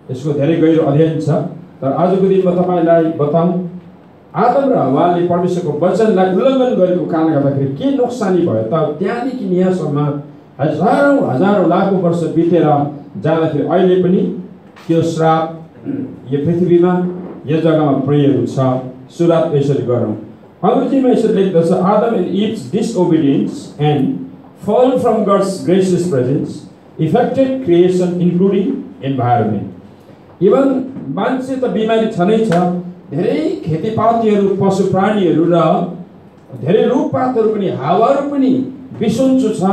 यसको धेरै गहिरो अध्ययन छ। तर आजको दिनमा तपाईलाई बताऊँ आदम र हव्वाले परमेश्वरको वचनलाई उल्लङ्घन गरेको कारणले गर्दाखेरि के नोक्सानी भयो त त्यहाँदेखि यहाँसम्म हजारौं लाखौं वर्ष बितेर जाँदाखेरि अहिले पनि त्यो श्राप यो पृथ्वीमा यो जग्गामा प्रयोग छ। सुरुवात यसरी गरौँ। अंग्रेजीमा यसरी लेख्दछ Adam and Eve's disobedience and fall from God's gracious presence affected creation including environment. Even मान्छे त बिमारी छनै छ, धेरै खेतीपातीहरू पशु प्राणीहरू र धेरै रुखपातहरू पनि हावाहरू पनि बिसन्चो छ,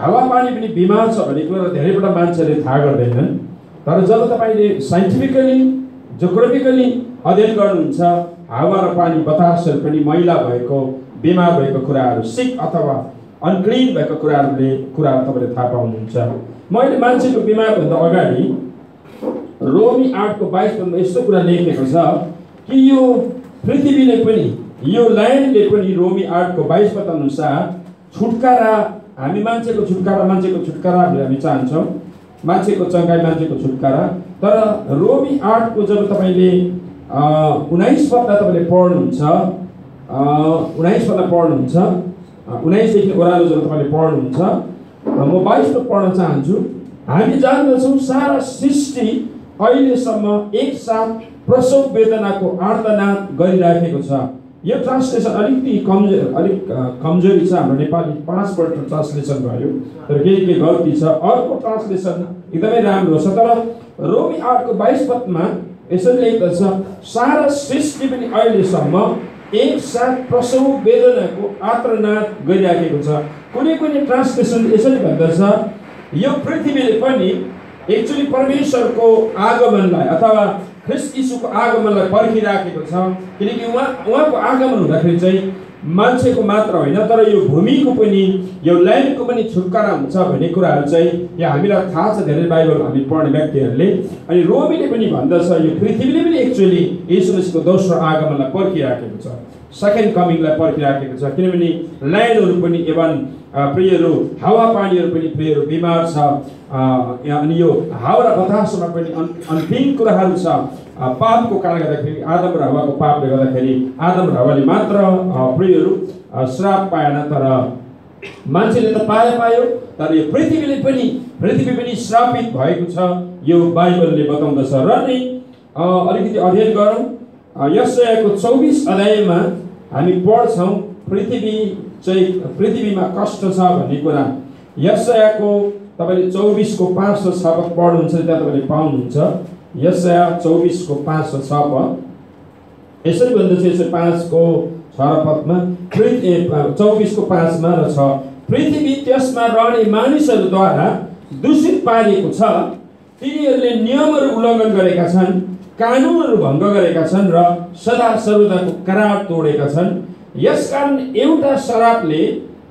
हावापानी पनि बिमार छ भन्ने कुरा धेरैवटा मान्छेले थाहा गर्दैनन्। तर जब तपाईले साइन्टिफिकली जियोग्राफिकली अध्ययन गर्नुहुन्छ हावा र पानी बतासहरू पनि मैला भएको बिमार भएको कुराहरू सिक अथवा अनक्लिन भएको कुराहरू तपाईले थाहा पाउनुहुन्छ। मैले मान्छेको बिमार भन्दा अगाडि रोमी 8 को 22 पदमा यस्तो कुरा लेखेको छ कि यो पृथ्वीले पनि यो ल्यान्डले पनि रोमी 8 को 22 पद अनुसार छुटकारा हामी मान्छेको छुटकारा हामी चाहन्छौँ, मान्छेको चङ्गाई मान्छेको छुटकारा। तर रोमी 8 को जब तपाईले 19 पदलाई तपाईले पढ्नुहुन्छ 19 पदलाई पढ्नुहुन्छ 19 देखि ओह्रालो जब तपाईले पढ्नुहुन्छ म 22 पद पढ्न चाहन्छु। हामी जान्दछौँ सारा सृष्टि अहिलेसम्म एकसाथ प्रसव वेदनाको आर्तनाद गरिराखेको छ। यो ट्रान्सलेसन अलिक कमजोरी छ, हाम्रो नेपाली 5 पल्ट ट्रान्सलेसन भयो तर के गल्ती छ। अर्को ट्रान्सलेसन एकदमै राम्रो छ। तर रोमी 8 को 22 पदमा यसरी लेख्दछ सारा सृष्टि पनि अहिलेसम्म एकसाथ प्रसव वेदनाको आर्तनाद गरिराखेको छ। कुनै ट्रान्सलेसन यसरी भन्दछ यो पृथ्वीले पनि एक्चुअली परमेश्वरको आगमनलाई अथवा ख्रीष्ट यीशुको आगमनलाई पर्खिराखेको छ। किनकि उहाँको आगमन हुँदाखेरि चाहिँ मान्छेको मात्र होइन तर यो भूमिको पनि यो ल्यान्डको पनि छुटकारा हुन्छ भन्ने कुराहरू चाहिँ यहाँ हामीलाई थाहा छ, धेरै बाइबल हामी पढ्ने व्यक्तिहरूले। अनि रोमीले पनि भन्दछ यो पृथ्वीले पनि एक्चुअली यीशु मसीहको दोस्रो आगमनलाई पर्खिराखेको छ, सेकेन्ड कमिङलाई पर्खिराखेको छ। किनभने ल्यान्डहरू पनि इभन प्रियहरू हावापानीहरू पनि प्रियहरू बिमार छ। अनि यो हावा र बतासमा पनि अन्तिम कुराहरू छ। पापको कारणले गर्दाखेरि आदम र हव्वाको पापले गर्दाखेरि आदम र हव्वाले मात्र प्रियहरू श्राप पाएन, तर मान्छेले त पायो तर यो पृथ्वी पनि श्रापित भएको छ, यो बाइबलले बताउँदछ। र नै अलिकति अध्ययन गरौँ। यशायाको 24 अध्यायमा हामी पढ्छौँ पृथ्वीमा कष्ट छ भन्ने कुरा। यशायाको तपाईले 24 को 5 र 6 पद पढ्नुहुन्छ त्यहाँ तपाईले पाउनुहुन्छ। यशाया 24 को 5 र 6 पद यसरी भन्दछ, यसरी 5 को 6 पदमा 24 को 5 मा र 6 पृथ्वी त्यसमा रहने मानिसहरूद्वारा दूषित पारिएको छ, तिनीहरूले नियमहरू उल्लङ्घन गरेका छन्, कानुनहरू भङ्ग गरेका छन् र सदा सर्वदाको करार तोडेका छन्। यसकारण एउटा श्रापले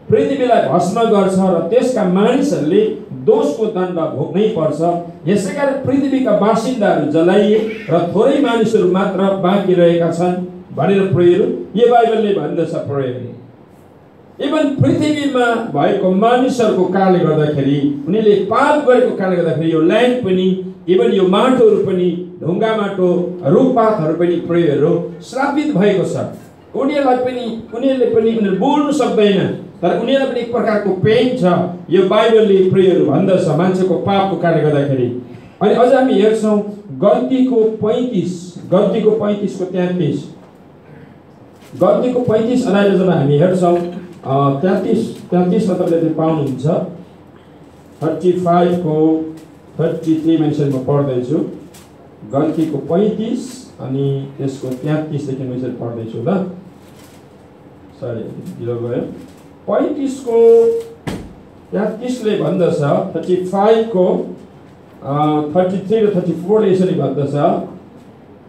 पृथ्वीलाई भस्म गर्छ र त्यसका मानिसहरूले दोषको दण्ड भोग्नै पर्छ। यसैकारण पृथ्वीका बासिन्दाहरू जलाइए र थोरै मानिसहरू मात्र बाँकी रहेका छन् भनेर प्रेरित यो बाइबलले भन्दछ। प्रेरित इभन पृथ्वीमा भएको मानिसहरूको कारणले गर्दाखेरि उनीहरूले पाप गरेको कारणले गर्दाखेरि यो ल्यान्ड पनि इभन यो माटोहरू पनि ढुङ्गा माटो रुखपातहरू पनि प्रेरितहरू श्रापित भएको छ। उनीहरूले बोल्नु सक्दैन तर उनीहरूलाई पनि एक प्रकारको पेन छ। यो बाइबलले प्रेरितहरू भन्दछ मान्छेको पापको कारणले गर्दाखेरि। अनि अझ हामी हेर्छौँ गल्तीको 35 को 33 गल्तीको 35 अध्यायमा जब हामी हेर्छौँ 33 मा तपाईले पाउनुहुन्छ 35 को 33 मेन्सनमा पढ्दैछु। गल्तीको 35 अनि त्यसको 33 देखि म यसरी पढ्दैछु ल। सरी ढिलो गयो। 35 को 33 ले भन्दछ 35 को 33 र 34 ले यसरी भन्दछ,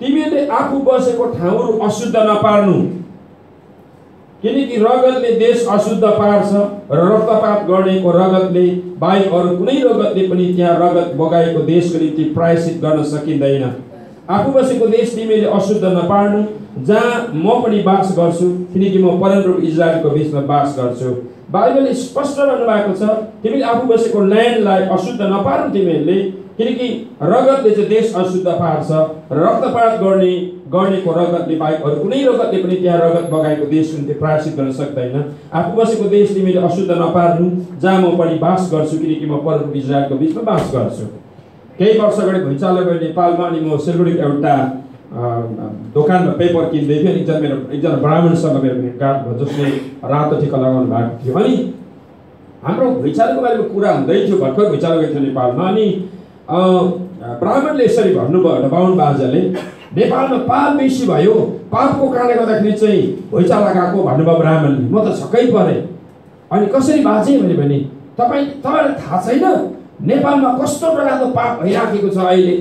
तिमीले आफू बसेको ठाउँहरू अशुद्ध नपार्नु, किनकि रगतले देश अशुद्ध पार्छ र रक्तपात गर्नेको रगतले बाहेक अरू कुनै रगतले पनि त्यहाँ रगत बगाएको देशको निम्ति प्रायश्चित गर्न सकिँदैन। आफू बसेको देश तिमीले अशुद्ध नपार्नु, जहाँ म पनि बास गर्छु, किनकि म परमप्रभु इजरायलको बीचमा बास गर्छु। बाइबलले स्पष्ट भन्नु भएको छ तिमीले आफू बसेको ल्यान्डलाई अशुद्ध नपार्नु, तिमीहरूले किनकि रगतले चाहिँ देश अशुद्ध पार्छ। रक्तपात गर्नेको रगतले बाहेक अरू कुनै रगतले पनि त्यहाँ रगत बगाएको देशको निम्ति प्रायश्चित गर्न सक्दैन। आफू बसेको देश तिमीले अशुद्ध नपार्नु, जहाँ म पनि बास गर्छु, किनकि म परम इजरायलको बिचमा बास गर्छु। केही वर्ष अगाडि भुइँचालो गयो नेपालमा, अनि म सिलगढीको एउटा दोकानमा पेपर किन्दै थिएँ। एकजना ब्राह्मणसँग मेरो भेटघाट भयो, जसले रातो टिका लगाउनु भएको थियो। अनि हाम्रो भुइँचालोको बारेमा कुरा हुँदै थियो, भर्खर भुइँचालो गएको थियो नेपालमा। अनि ब्राह्मणले यसरी भन्नुभयो, बाहुन बाजाले, नेपालमा पाप बेसी भयो, पापको कारणले गर्दाखेरि चाहिँ भुइँचालो गएको भन्नुभयो ब्राह्मणले। म त छक्कै परेँ। अनि कसरी बाजे भने तपाईँलाई थाहा छैन नेपालमा कस्तो प्रकारको पाप भइराखेको छ अहिले?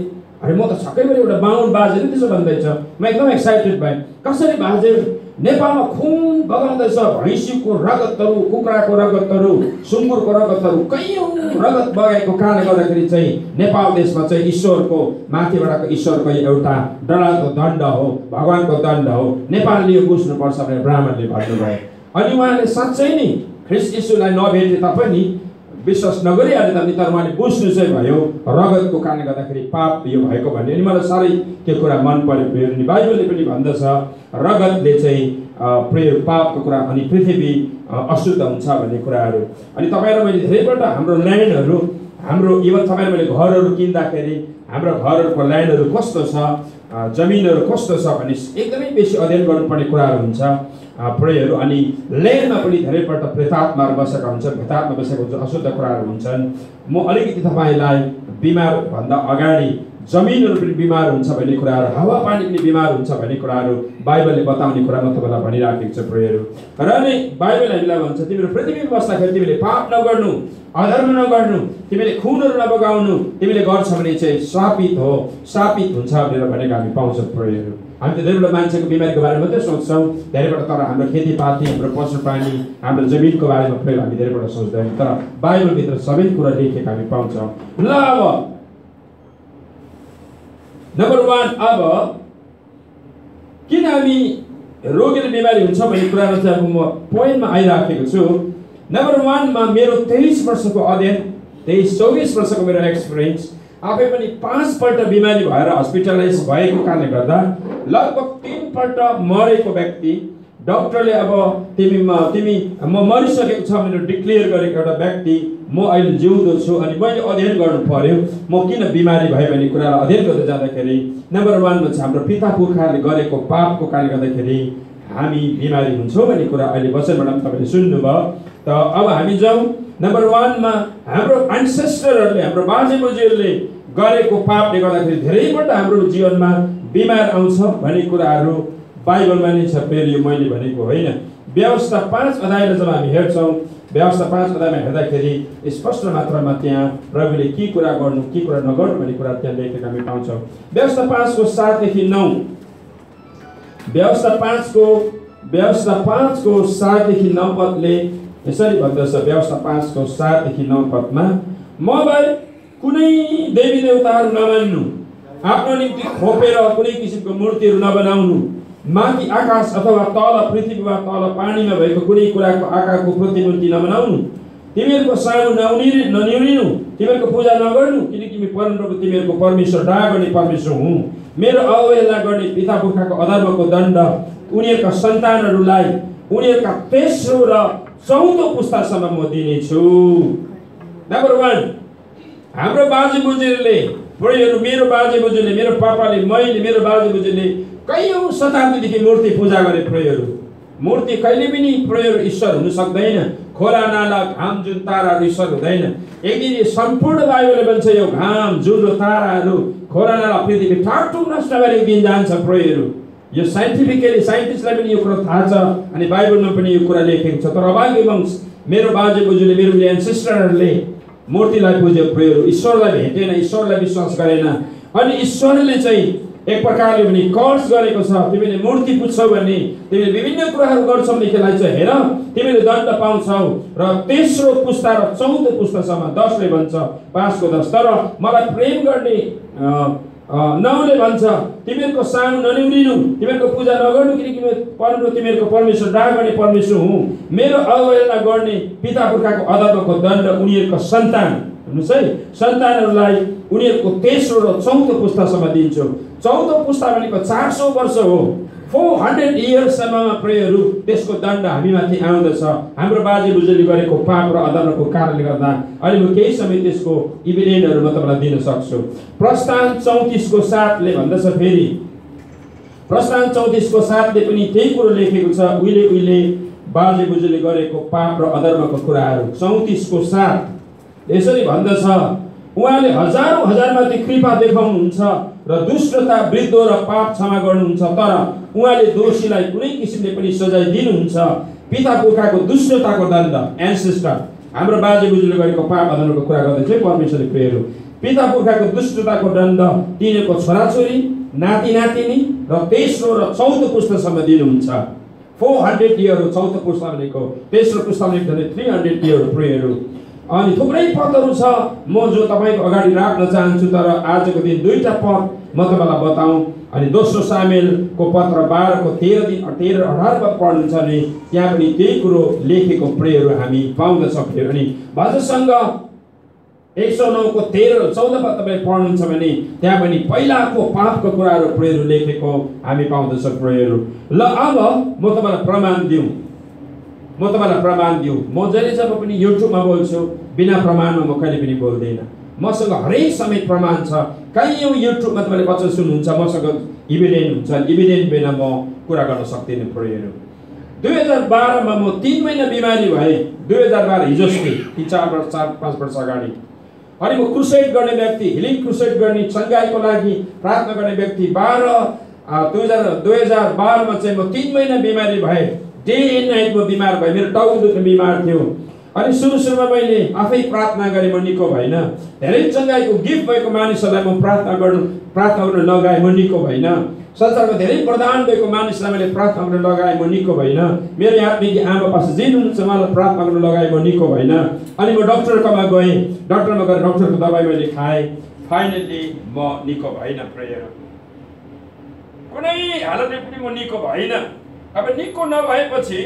अरे म त छक्कै परेँ, एउटा बाहुन बाजेले त्यसो भन्दैछ। म एकदम एक्साइटेड भएँ। कसरी बाजे? नेपालमा खुन बगाउँदैछ, भैँसीको रगतहरू, कुखुराको रगतहरू, सुँगुरको रगतहरू, कैयौँ रगत बगाएको कारणले गर्दाखेरि चाहिँ नेपाल देशमा चाहिँ ईश्वरको माथिबाटको ईश्वरको एउटा डराको दण्ड हो, भगवानको दण्ड हो। नेपालले यो बुझ्नुपर्छ भनेर ब्राह्मणले भन्नुभयो। अनि उहाँले साँच्चै नै ख्रीष्ट यीशुलाई नभेटे तापनि विश्वास नगरिहाले तापनि तर उहाँले बुझ्नु चाहिँ भयो रगतको कारणले गर्दाखेरि पाप यो भएको भन्ने। अनि मलाई साह्रै त्यो कुरा मन पर्यो। अनि बाइबलले पनि भन्दछ रगतले चाहिँ प्रेम पापको कुरा, अनि पृथ्वी अशुद्ध हुन्छ भन्ने कुराहरू। अनि तपाईँ र मैले धेरैपल्ट हाम्रो ल्यान्डहरू, हाम्रो इभन तपाईँ र मैले घरहरू किन्दाखेरि हाम्रो घरहरूको ल्यान्डहरू कस्तो छ, जमिनहरू कस्तो छ भन्ने एकदमै बेसी अध्ययन गर्नुपर्ने कुराहरू हुन्छ प्रेयहरू। अनि ल्यान्डमा पनि धेरैपल्ट प्रेतात्माहरू बसेका हुन्छन्, प्रेतात्मा बसेको हुन्छ, अशुद्ध कुराहरू हुन्छन्। म अलिकति तपाईँलाई बिमार भन्दा अगाडि जमिनहरू पनि बिमार हुन्छ भन्ने कुराहरू, हावापानी पनि बिमार हुन्छ भन्ने कुराहरू बाइबलले बताउने कुरा म तपाईँलाई भनिराखेको छु प्रेयहरू। र नै बाइबल हामीलाई भन्छ तिमीहरू पृथ्वीमा बस्दाखेरि तिमीले पाप नगर्नु, अधर्म नगर्नु, तिमीले खुनहरू नबगाउनु, तिमीले गर्छ भने चाहिँ श्रापित हुन्छ भनेर भनेको हामी पाउँछौँ प्रेयहरू। हामी त धेरैवटा मान्छेको बिमारीको बारेमा मात्रै सोच्छौँ धेरैपल्ट, तर हाम्रो खेतीपाती, हाम्रो पशुप्राणी, हाम्रो जमिनको बारेमा प्रयोग हामी धेरैपल्ट सोच्दैनौँ। तर बाइबलभित्र सबै कुरा लेखेको हामी पाउँछौँ। ल अब नम्बर 1, अब किन हामी रोगी र बिमारी हुन्छ भन्ने कुरामा चाहिँ अब म पोइन्टमा आइराखेको छु। नम्बर 1 मा मेरो 23 वर्षको अध्ययन, 23-24 वर्षको मेरो एक्सपिरियन्स, आफै पनि 5 पल्ट बिमारी भएर हस्पिटलाइज भएको कारणले गर्दा लगभग 3 पल्ट मरेको व्यक्ति, डक्टरले अब तिमी म मरिसकेको छ भनेर डिक्लेयर गरेको एउटा व्यक्ति, म अहिले जिउँदो छु। अनि मैले अध्ययन गर्नु पर्यो म किन बिमारी भयो भन्ने कुरालाई अध्ययन गर्दै जाँदाखेरि नम्बर 1 मा चाहिँ हाम्रो पिता पुर्खाहरूले गरेको पापको कारणले गर्दाखेरि हामी बिमारी हुन्छौँ भन्ने कुरा अहिले वचनबाट पनि तपाईँले सुन्नुभयो। त अब हामी जाउँ नम्बर 1 मा हाम्रो एन्सेस्टरहरूले, हाम्रो बाजे बोजूहरूले गरेको पापले गर्दाखेरि धेरैपल्ट हाम्रो जीवनमा बिमार आउँछ भन्ने कुराहरू बाइबलमा नै छ। फेरि यो मैले भनेको होइन। व्यवस्था 5 अध्यायलाई जब हामी हेर्छौँ, व्यवस्था 5 अध्यायमा हेर्दाखेरि स्पष्ट मात्रामा त्यहाँ प्रभुले के कुरा गर्नु, के कुरा नगर्नु भन्ने कुरा त्यहाँ लेखेको हामी पाउँछौँ। व्यवस्था 5 को 7 देखि 9, व्यवस्था 5 को 7 देखि 9 पदले यसरी भन्दछ। व्यवस्था 5 को 7 देखि 9 पदमा मबाहेक कुनै देवी देवताहरू नमान्नु, आफ्नो निम्ति खोपेर कुनै किसिमको मूर्तिहरू नबनाउनु, माथि आकाश अथवा तल पृथ्वीमा तल पानीमा भएको कुनै कुराको आकारको प्रतिमूर्ति नबनाउनु, तिमीहरूको सामु ननिउरिनु, तिमीहरूको पूजा नगर्नु, किनकि म परमप्रभु तिमीहरूको परमेश्वर, दया गर्ने परमेश्वर हुँ। मेरो अवहेलना गर्ने पिता पुर्खाको अधर्मको दण्ड उनीहरूका सन्तानहरूलाई उनीहरूका तेस्रो र चौथो पुस्तासम्म म दिनेछु। नम्बर 1 हाम्रो बाजे बोजूले, मेरो बाजे बोजूले, मेरो पापाले, मैले, मेरो बाजे बोजूले कैयौँ शताब्दीदेखि मूर्ति पूजा गरे। प्रेयहरू मूर्ति कहिले पनि प्रेयर ईश्वर हुन सक्दैन। खोला नाला घाम जुन ताराहरू ईश्वर हुँदैन। एक दिन यो सम्पूर्ण बाइबलले भन्छ यो घाम जुन र ताराहरू, खोला नाला, पृथ्वी ठाकठुक नष्ट भएर एक दिन जान्छ। प्रेयहरू यो साइन्टिफिकली साइन्टिस्टलाई पनि यो कुरा थाहा छ, अनि बाइबलमा पनि यो कुरा लेखेको छ। तर अभागी वंश मेरो बाजे बोजूले, मेरो एन्सेस्टरहरूले मूर्तिलाई पुज्यो। प्रेयहरू ईश्वरलाई भेटेन, ईश्वरलाई विश्वास गरेन। अनि ईश्वरले चाहिँ एक प्रकारले पनि कर्स गरेको छ। तिमीले मूर्ति पुज्छौ भने, तिमीले विभिन्न कुराहरू गर्छौ भनेदेखिलाई चाहिँ हेर तिमीले दण्ड पाउँछौ। र तेस्रो पुस्ता र चौथो पुस्तासम्म 10 ले भन्छ, 5 को 10। तर मलाई प्रेम गर्ने 9 ले भन्छ तिमीहरूको सामु ननिउरिनु, तिमीहरूको पूजा नगर्नु, किनकि म परमप्रभु तिमीहरूको परमेश्वर, दया गर्ने परमेश्वर हुँ। मेरो अवहेलना गर्ने पिता पुर्खाको अधर्मको दण्ड उनीहरूको सन्तान हेर्नुहोस् है, सन्तानहरूलाई उनीहरूको तेस्रो र चौथो पुस्तासम्म दिन्छु। चौथो पुस्ता भनेको 400 वर्ष हो। 400 इयर्ससम्ममा प्रेयरहरू त्यसको दण्ड हामीमाथि आउँदछ। हाम्रो बाजे बुजुले गरेको पाप र अधर्मको कारणले गर्दा अहिले म केही समय त्यसको इभिडेन्टहरू म तपाईँलाई दिन सक्छु। प्रस्थान 34 को 7 ले भन्दछ फेरि, प्रस्थान 34 को 7 ले पनि त्यही कुरो लेखेको छ, उहिले उहिले बाजे बुजुले गरेको पाप र अधर्मको कुराहरू। 34 को 7 यसरी भन्दछ, उहाँले हजारौं हजारमाथि कृपा देखाउनुहुन्छ र दुष्टता, वृद्धो र पाप क्षमा गर्नुहुन्छ, तर उहाँले दोषीलाई कुनै किसिमले पनि सजाय दिनुहुन्छ। पिता पुर्खाको दुष्टताको दण्ड, एन्सेस्टर, हाम्रो बाजे बुजुले गरेको पाप अधर्मको कुरा गर्दै चाहिँ परमेश्वरले प्रेयर हो। पिता पुर्खाको दुष्टताको दण्ड तिनीहरूको छोराछोरी, नाति नातिनी र तेस्रो र चौथो पुस्तासम्म दिनुहुन्छ। 400 इयर हो चौथो पुस्ता भनेको, तेस्रो पुस्ता भनेको 300 इयर प्रेयर हो। अनि थुप्रै पदहरू छ म जो तपाईको अगाडि राख्न चाहन्छु, तर आजको दिन दुईटा पद म तपाईलाई बताऊँ। अनि दोस्रो सामुएलको पत्र 12 को 13 18 पद पढ्नुहुन्छ भने त्यहाँ पनि त्यही कुरो लेखेको प्रेयरहरू हामी पाउँदछौँ। अनि भजनसँग 109 को 13 र 14 पद तपाईँ पढ्नुहुन्छ भने त्यहाँ पनि पहिलाको पापको कुराहरू प्रेयरहरू लेखेको हामी पाउँदछौँ प्रेयरहरू। ल अब म तपाईलाई प्रमाण दिउँ, म जहिले जब पनि युट्युबमा बोल्छु बिना प्रमाणमा म कहिले पनि बोल्दैन। मसँग हरेक समय प्रमाण छ। कयौं युट्युबमा तपाईले वचन सुन्नुहुन्छ, मसँग इभिडेन्ट हुन्छ, इभिडेन्ट बिना म कुरा गर्न सक्दिनँ प्रेयरहरू। 2012 मा म 3 महिना बिमारी भएँ। 2012 हिजोस्ति 4-5 वर्ष अगाडि। अनि म क्रुसेड गर्ने व्यक्ति, हिलिङ क्रुसेड गर्ने, चङ्गाईको लागि प्रार्थना गर्ने व्यक्ति। 2012 मा चाहिँ म 3 महिना बिमारी भएँ। डे एन्ड नाइट म बिमार भएँ, मेरो टाउको दुख्ने बिमार थियो। अनि सुरुमा मैले आफै प्रार्थना गरेँ, म निको भएन। धेरै चङ्गाईको गिफ्ट भएको मानिसहरूलाई म प्रार्थना गर्न लगाएँ, म निको भएन। संसारमा धेरै वरदान भएको मानिसलाई मैले प्रार्थना गर्न लगाएँ, म निको भएन। मेरो आत्मिक आमा पास जिन हुनुहुन्छ, मलाई प्रार्थना गर्न लगाएँ, म निको भएन। अनि म डक्टरकोमा गएँ, डक्टरमा गएर डक्टरको दबाई मैले खाएँ। फाइनली म निको भएन। प्रेयर कुनै हालतले पनि म निको भएन। अब निको नभएपछि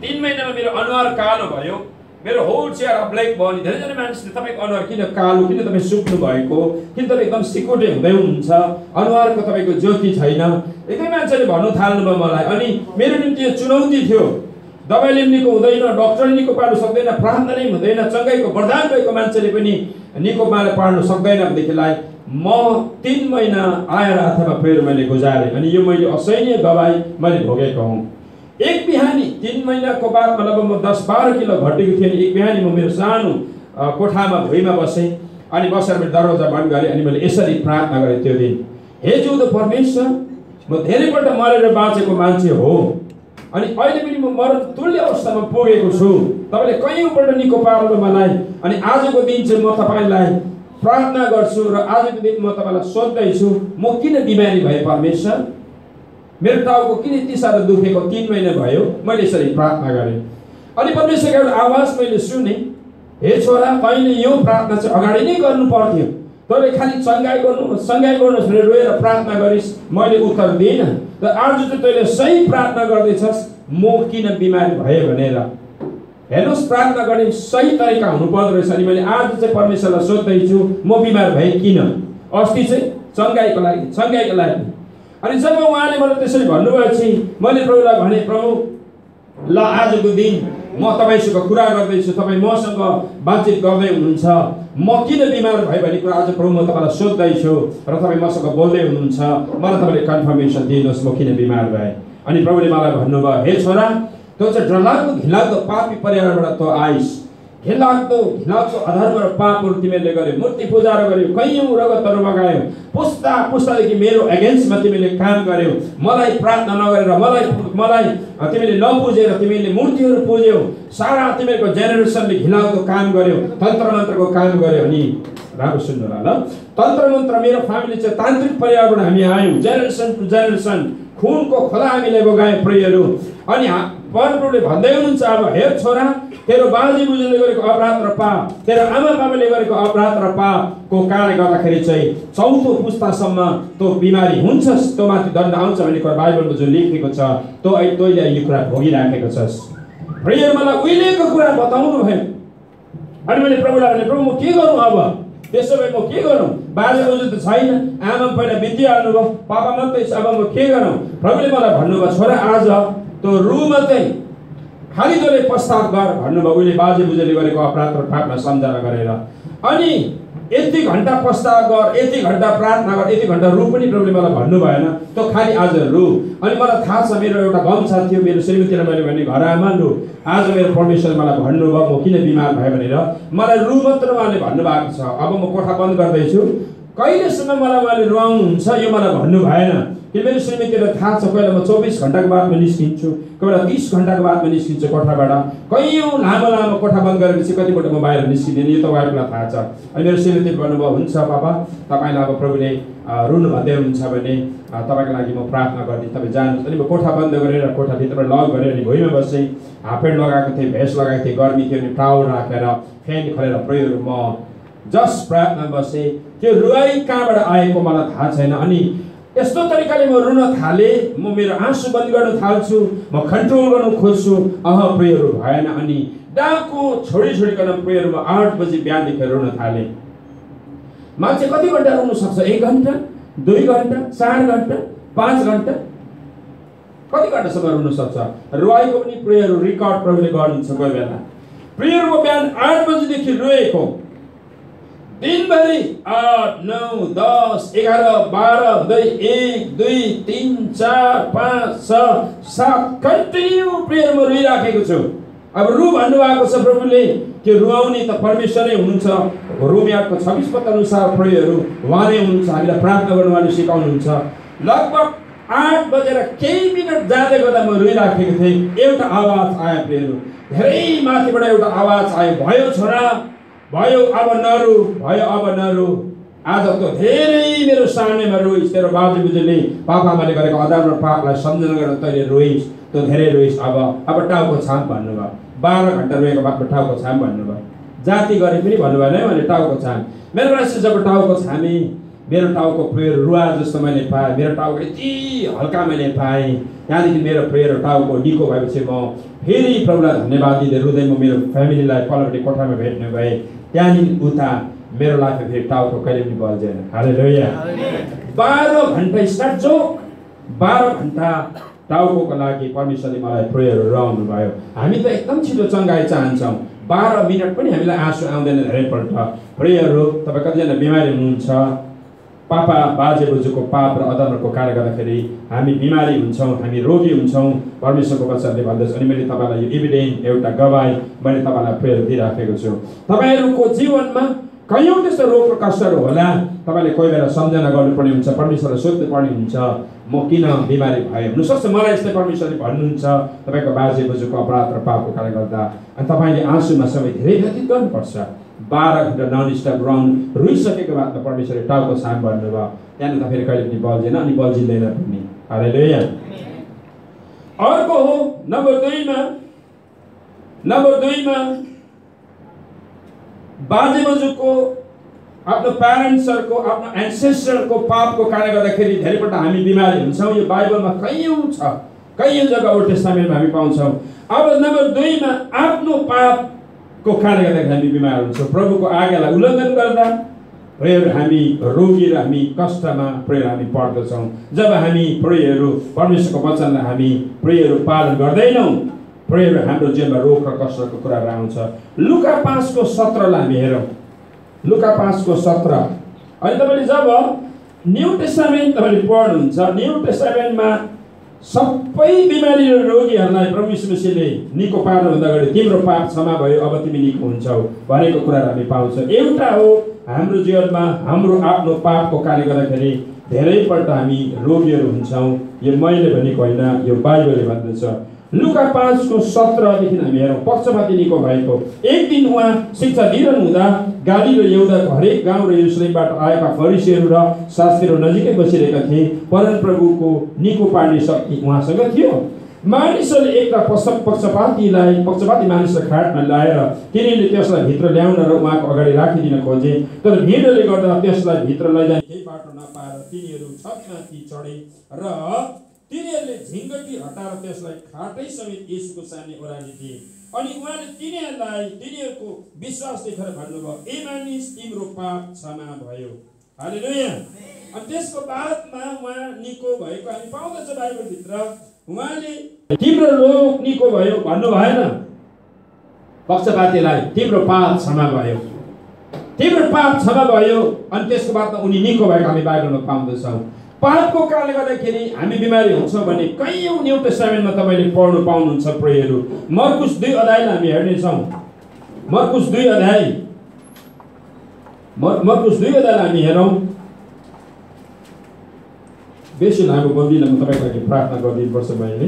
3 महिनामा मेरो अनुहार कालो भयो, मेरो होल चेहरा ब्ल्याक भयो। अनि धेरैजना मानिसले तपाईँको अनुहार किन कालो, किन तपाईँ सुक्नु भएको, किन तपाईँ एकदम सिकोटे हुँदै हुनुहुन्छ, अनुहारको तपाईँको ज्योति छैन, एकै मान्छेले भन्नु थाल्नुभयो मलाई। अनि मेरो निम्ति यो चुनौती थियो। दबाईले निको हुँदैन, डक्टरले निको पार्न सक्दैन, प्रार्थनाले हुँदैन, चङ्गाईको वरदान भएको मान्छेले पनि निको पार्न सक्दैन भनेदेखिलाई म 3 महिना आएर अथवा प्रेयर मैले गुजारेँ। अनि यो मैले असहनीय दबाई मैले भोगेको हुँ। एक बिहानी 3 महिनाको बाद मतलब म 10-12 किलो घटेको थिएँ। एक बिहानी म मेरो सानो कोठामा भुइँमा बसेँ। अनि बसेर मैले दरवाजा बन्द गरेँ। अनि मैले यसरी प्रार्थना गरेँ त्यो दिन, हे जिउँदो परमेश्वर, म धेरैपल्ट मरेर बाँचेको मान्छे हो। अनि अहिले पनि म मरण तुल्य अवस्थामा पुगेको छु। तपाईँले कयौँपल्ट निको पार्नु मलाई। अनि आजको दिन चाहिँ म तपाईँलाई प्रार्थना गर्छु र आजको दिन म तपाईँलाई सोध्दैछु, म किन बिमारी भएँ परमेश्वर, मेरो टाउको किन यति साह्रो दुखेको 3 महिना भयो। मैले यसरी प्रार्थना गरेँ। अनि परमेश्वरको एउटा आवाज मैले सुने, हे छोरा, तैँले यो प्रार्थना चाहिँ अगाडि नै गर्नु पर्थ्यो, तैँले खालि चङ्गाई गर्नुहोस् भनेर रोएर प्रार्थना गरिस्, मैले उत्तर दिइनँ। र आज चाहिँ तैँले सही प्रार्थना गर्दैछस्, म किन बिमारी भएँ भनेर। हेर्नुहोस्, प्रार्थना गर्ने सही तरिका हुनुपर्दो रहेछ। अनि मैले आज चाहिँ परमेश्वरलाई सोध्दैछु, म बिमार भएँ किन। अस्ति चाहिँ चङ्गाईको लागि। अनि जब उहाँले मलाई त्यसरी भन्नुभएपछि मैले प्रभुलाई भने, प्रभु ल आजको दिन म तपाईँसँग कुरा गर्दैछु, तपाईँ मसँग बातचित गर्दै हुनुहुन्छ, म किन बिमार भएँ भन्ने कुरा आज प्रभु म तपाईँलाई सोध्दैछु र तपाईँ मसँग बोल्दै हुनुहुन्छ, मलाई तपाईँले कन्फर्मेसन दिनुहोस् म किन बिमार भएँ। अनि प्रभुले मलाई भन्नुभयो, हे छोरा, तँ चाहिँ डरलाग्दो घिनलाग्दो पापी परिवारबाट तँ आइस। घिनलाग्दो अधर्म र पापहरू तिमीले गर्यो, मूर्ति पूजा गर्यो, कैयौँ रगतहरू बगायौ, पुस्तादेखि मेरो एगेन्स्टमा तिमीले काम गर्यौ, मलाई प्रार्थना नगरेर मलाई तिमीले नपुजेर तिमीले मूर्तिहरू पुज्यौ, सारा तिमीहरूको जेनेरेसनले घिनलाग्दो काम गर्यो, तन्त्र मन्त्रको काम गर्यो। अनि राम्रो सुन्नु होला ल, तन्त्र मन्त्र, मेरो फ्यामिली चाहिँ तान्त्रिक परिवारबाट हामी आयौँ, जेनेरेसन टु जेनेरेसन खुनको खोला हामीले बगायौँ प्रेयरहरू। अनि परमप्रभुले भन्दै हुनुहुन्छ, अब हेर छोरा, तेरो बाजे बुजुले गरेको अपराध र पाप, तेरो आमा बाबाले गरेको अपराध र पापको कारणले गर्दाखेरि चाहिँ 4थो पुस्तासम्म तँ बिमारी हुन्छस्, तँ माथि दण्ड आउँछ भन्ने कुरा बाइबलमा जो लेखेको छ, तैँले यो कुरा भोगिराखेको छस्। प्रेयर मलाई उहिलेको कुरा बताउनु भयो। अनि मैले प्रभुलाई भने प्रभु म के गरौँ अब त्यसो भए म के गरौँ बाजे बोजू त छैन आमा पहिला बितिहाल्नु भयो पापा मात्रै छ अब म के गरौँ प्रभुले मलाई भन्नुभयो छोरा आज त्यो रु मात्रै खाली तँले पश्चात गर भन्नुभयो उहिले बाजे बोजूले गरेको अपराध र पापलाई सम्झना गरेर अनि यति घण्टा पश्चात गर यति घण्टा प्रार्थना गर यति घण्टा रु पनि प्रभुले मलाई भन्नु भएन त्यो खाली आज रु अनि मलाई थाहा छ मेरो एउटा गम्छा थियो मेरो श्रीमतीलाई मैले भने घर आमा रु आज मेरो परमेश्वरले मलाई भन्नुभयो म किन बिमार भएँ भनेर मलाई रु मात्र उहाँले भन्नुभएको छ अब म कोठा बन्द गर्दैछु कहिलेसम्म मलाई उहाँले रुवाउनुहुन्छ यो मलाई भन्नु भएन कि मेरो श्रीमतीलाई थाहा छ पहिला म 24 घण्टाको बादमा निस्किन्छु कोही बेला 30 घण्टाको बादमा निस्किन्छु कोठाबाट कैयौँ लामो लामो कोठा बन्द गरेपछि कतिपल्ट म बाहिर निस्किँदैन यो त उहाँलाई थाहा छ अनि मेरो श्रीमतीले भन्नुभयो हुन्छ पापा तपाईँलाई अब प्रभुले रुनु भन्दै हुनुहुन्छ भने तपाईँको लागि म प्रार्थना गरिदिन्छु तपाईँ जानुहोस् अनि म कोठा बन्द गरेर कोठाभित्र लक गरेर अनि भुइँमा बसेँ हाफप्यान्ट लगाएको थिएँ भेस्ट लगाएको थिएँ गर्मी थियो अनि टावल राखेर फ्यान खोलेर प्रयोहरू म जस्ट प्रार्थना बसेँ त्यो रुवाई कहाँबाट आएको मलाई थाहा छैन अनि यस्तो तरिकाले म रुन थालेँ म मेरो आँसु बन्द गर्न थाल्छु म कन्ट्रोल गर्न खोज्छु प्रेयरहरू भएन अनि डाको छोडिकन प्रेयरमा 8 बजी बिहानदेखि रुन थालेँ मान्छे कति घण्टा रुन सक्छ 1 घण्टा 2 घण्टा 4 घण्टा 5 घण्टा कति घण्टासम्म रुन सक्छ रुवाईको पनि प्रेयरहरू रेकर्ड प्रभुले गर्नुहुन्छ कोही बेला प्रेयरको बिहान 8 बजीदेखि रोएको दिनभरि 8 9 10 11 12 हुँदै 1 2 3 4 5 6 7 कन्टिन्यू प्रेयरमा रोइराखेको छु अब रु भन्नुभएको छ प्रभुले त्यो रुवाउने त परमेश्वरै हुनुहुन्छ रोमियाको 26 पद अनुसार प्रेयरहरू उहाँले हुनुहुन्छ हामीलाई प्रार्थना गर्न उहाँले सिकाउनुहुन्छ लगभग 8 बजेर केही मिनट जाँदै गर्दा म रोइराखेको थिएँ एउटा आवाज आयो प्रेयरहरू धेरै माथिबाट एउटा आवाज आयो भयो छोरा भयो अब नरु आज त धेरै मेरो सामनेमा रोइस् तेरो बाजे बोजूले पापामाले गरेको अधर्म र पापलाई सम्झना गरेर तैँले रोइस् त्यो धेरै रोइस् अब टाउको छाम भन्नुभयो 12 घण्टा रोएको बादमा टाउको छाम भन्नुभयो जाति गरे पनि भन्नुभएन भने टाउको छाम मेरो मान्छे जब टाउको छामे मेरो टाउको प्रेयर रुवा जस्तो मैले पाएँ मेरो टाउको यति हल्का मैले पाएँ त्यहाँदेखि मेरो प्रेयर टाउको निको भएपछि म फेरि प्रभुलाई धन्यवाद दिँदै रुँदै म मेरो फ्यामिलीलाई पल्लोपट्टि कोठामा भेट्न गएँ त्यहाँदेखि उता मेरो लाइफमा फेरि टाउको कहिले पनि बल्झेन हालेलुया 12 घण्टा स्टार्ट जो 12 घण्टा टाउको लागि परमेश्वरले मलाई प्रेयरहरू रहनु भयो हामी त एकदम छिटो चङ्गाइ चाहन्छौँ 12 मिनट पनि हामीलाई आँसु आउँदैन धेरैपल्ट प्रेयरहरू तपाईँ कतिजना बिमारी हुनुहुन्छ पापा बाजे बोजूको पाप र अधर्मको कारणले गर्दाखेरि हामी बिमारी हुन्छौँ हामी रोगी हुन्छौँ परमेश्वरको वचनले भन्दछ अनि मैले तपाईँलाई यो एभिडेन्ट एउटा गवाई मैले तपाईँलाई प्रेयर दिइराखेको छु तपाईँहरूको जीवनमा कयौँ त्यस्तो रोग र कष्टहरू होला तपाईँले कोही बेला सम्झना गर्नुपर्ने हुन्छ परमेश्वरलाई सोध्नुपर्ने हुन्छ म किन बिमारी भएँ हुनसक्छ मलाई यस्तै परमेश्वरले भन्नुहुन्छ तपाईँको बाजे बोजूको अपराध र पापको कारणले गर्दा अनि तपाईँले आँसुमा समय धेरै व्यतीत गर्नुपर्छ 12 घण्टा नन स्टप राउन्ड रोइसकेको बादमा परमेश्वरले टाउको छाम भन्नुभयो त्यहाँदेखि त फेरि कहिले पनि बल्झेन अनि बल्झिँदैन पनि हालेलुया अर्को हो नम्बर 2 मा बाजे बोजूको आफ्नो प्यारेन्ट्सहरूको आफ्नो एन्सेस्टरको पापको कारणले गर्दाखेरि धेरैपल्ट हामी बिमारी हुन्छौँ यो बाइबलमा कयौँ जग्गा ओल्ड टेस्टामेन्टमा हामी पाउँछौँ अब नम्बर 2 मा आफ्नो पापको कारणले गर्दाखेरि हामी बिमार हुन्छौँ प्रभुको आज्ञालाई उल्लङ्घन गर्दा प्रेयर हामी रोगी र हामी कष्टमा प्रेयर हामी पर्दछौँ जब हामी प्रेयरहरू परमेश्वरको वचनलाई हामी प्रेयरहरू पालन गर्दैनौँ प्रेयर हाम्रो जीवनमा रोग र कष्टको कुराहरू आउँछ लुका 5:17 लाई हामी हेरौँ लुका 5:17 अनि तपाईँले जब न्यू टेस्टामेन्ट तपाईँले पढ्नुहुन्छ न्यू टेस्टामेन्टमा सबै बिमारी र रोगीहरूलाई प्रभु यीशु मसीहले निको पार्नुभन्दा अगाडि तिम्रो पाप क्षमा भयो अब तिमी निको हुन्छौ भनेको कुराहरू हामी पाउँछौँ एउटा हो हाम्रो जीवनमा हाम्रो आफ्नो पापको कारणले गर्दाखेरि धेरैपल्ट हामी रोगीहरू हुन्छौँ यो मैले भनेको होइन यो बाइबलले भन्दछ लुका 5:17 देखि हामी हेरौँ पक्षपाती निको भएको एक दिन उहाँ शिक्षा दिइरहनु हुँदा गाली र यहुदाको हरेक गाउँ र यरुसलेमबाट आएका फरिसीहरू र शास्त्रीहरू नजिकै बसिरहेका थिए परमप्रभुको निको पार्ने शक्ति उहाँसँग थियो मानिसहरूले एउटा पक्षपाती मानिसलाई खाटमा ल्याएर तिनीहरूले त्यसलाई भित्र ल्याउन र उहाँको अगाडि राखिदिन खोजे तर भिडले गर्दा त्यसलाई भित्र लैजाने केही बाटो नपाएर तिनीहरू छतमाथि चढे र तिनीहरूले झिङ्गटी हटाएर त्यसलाई खाटै समेत येशूको सामने ओह्रालिदिए अनि उहाँले तिनीहरूलाई तिनीहरूको विश्वास देखेर भन्नुभयो, ए मानिस तिम्रो पाप क्षमा भयो। हालेलुया। अनि त्यसको बादमा उहाँ निको भएको हामी पाउँदछ बाइबलभित्र। उहाँले तिम्रो रोग निको भयो भन्नु भएन, पक्षपातीलाई तिम्रो पाप क्षमा भयो, तिम्रो पाप क्षमा भयो। अनि त्यसको बादमा उनी निको भएको हामी बाइबलमा पाउँदछौँ। पापको कारणले गर्दाखेरि हामी बिमारी हुन्छौँ भने कयौँ न्यू टेस्टामेन्टमा तपाईँले पढ्नु पाउनुहुन्छ प्रेयरहरू। मर्कुस 2 अध्यायलाई हामी हेर्नेछौँ। मर्कुस 2 अध्यायलाई हामी हेरौँ। बेसी लामो बोल्दिनँ, म तपाईँको लागि प्रार्थना गरिदिनुपर्छ मैले।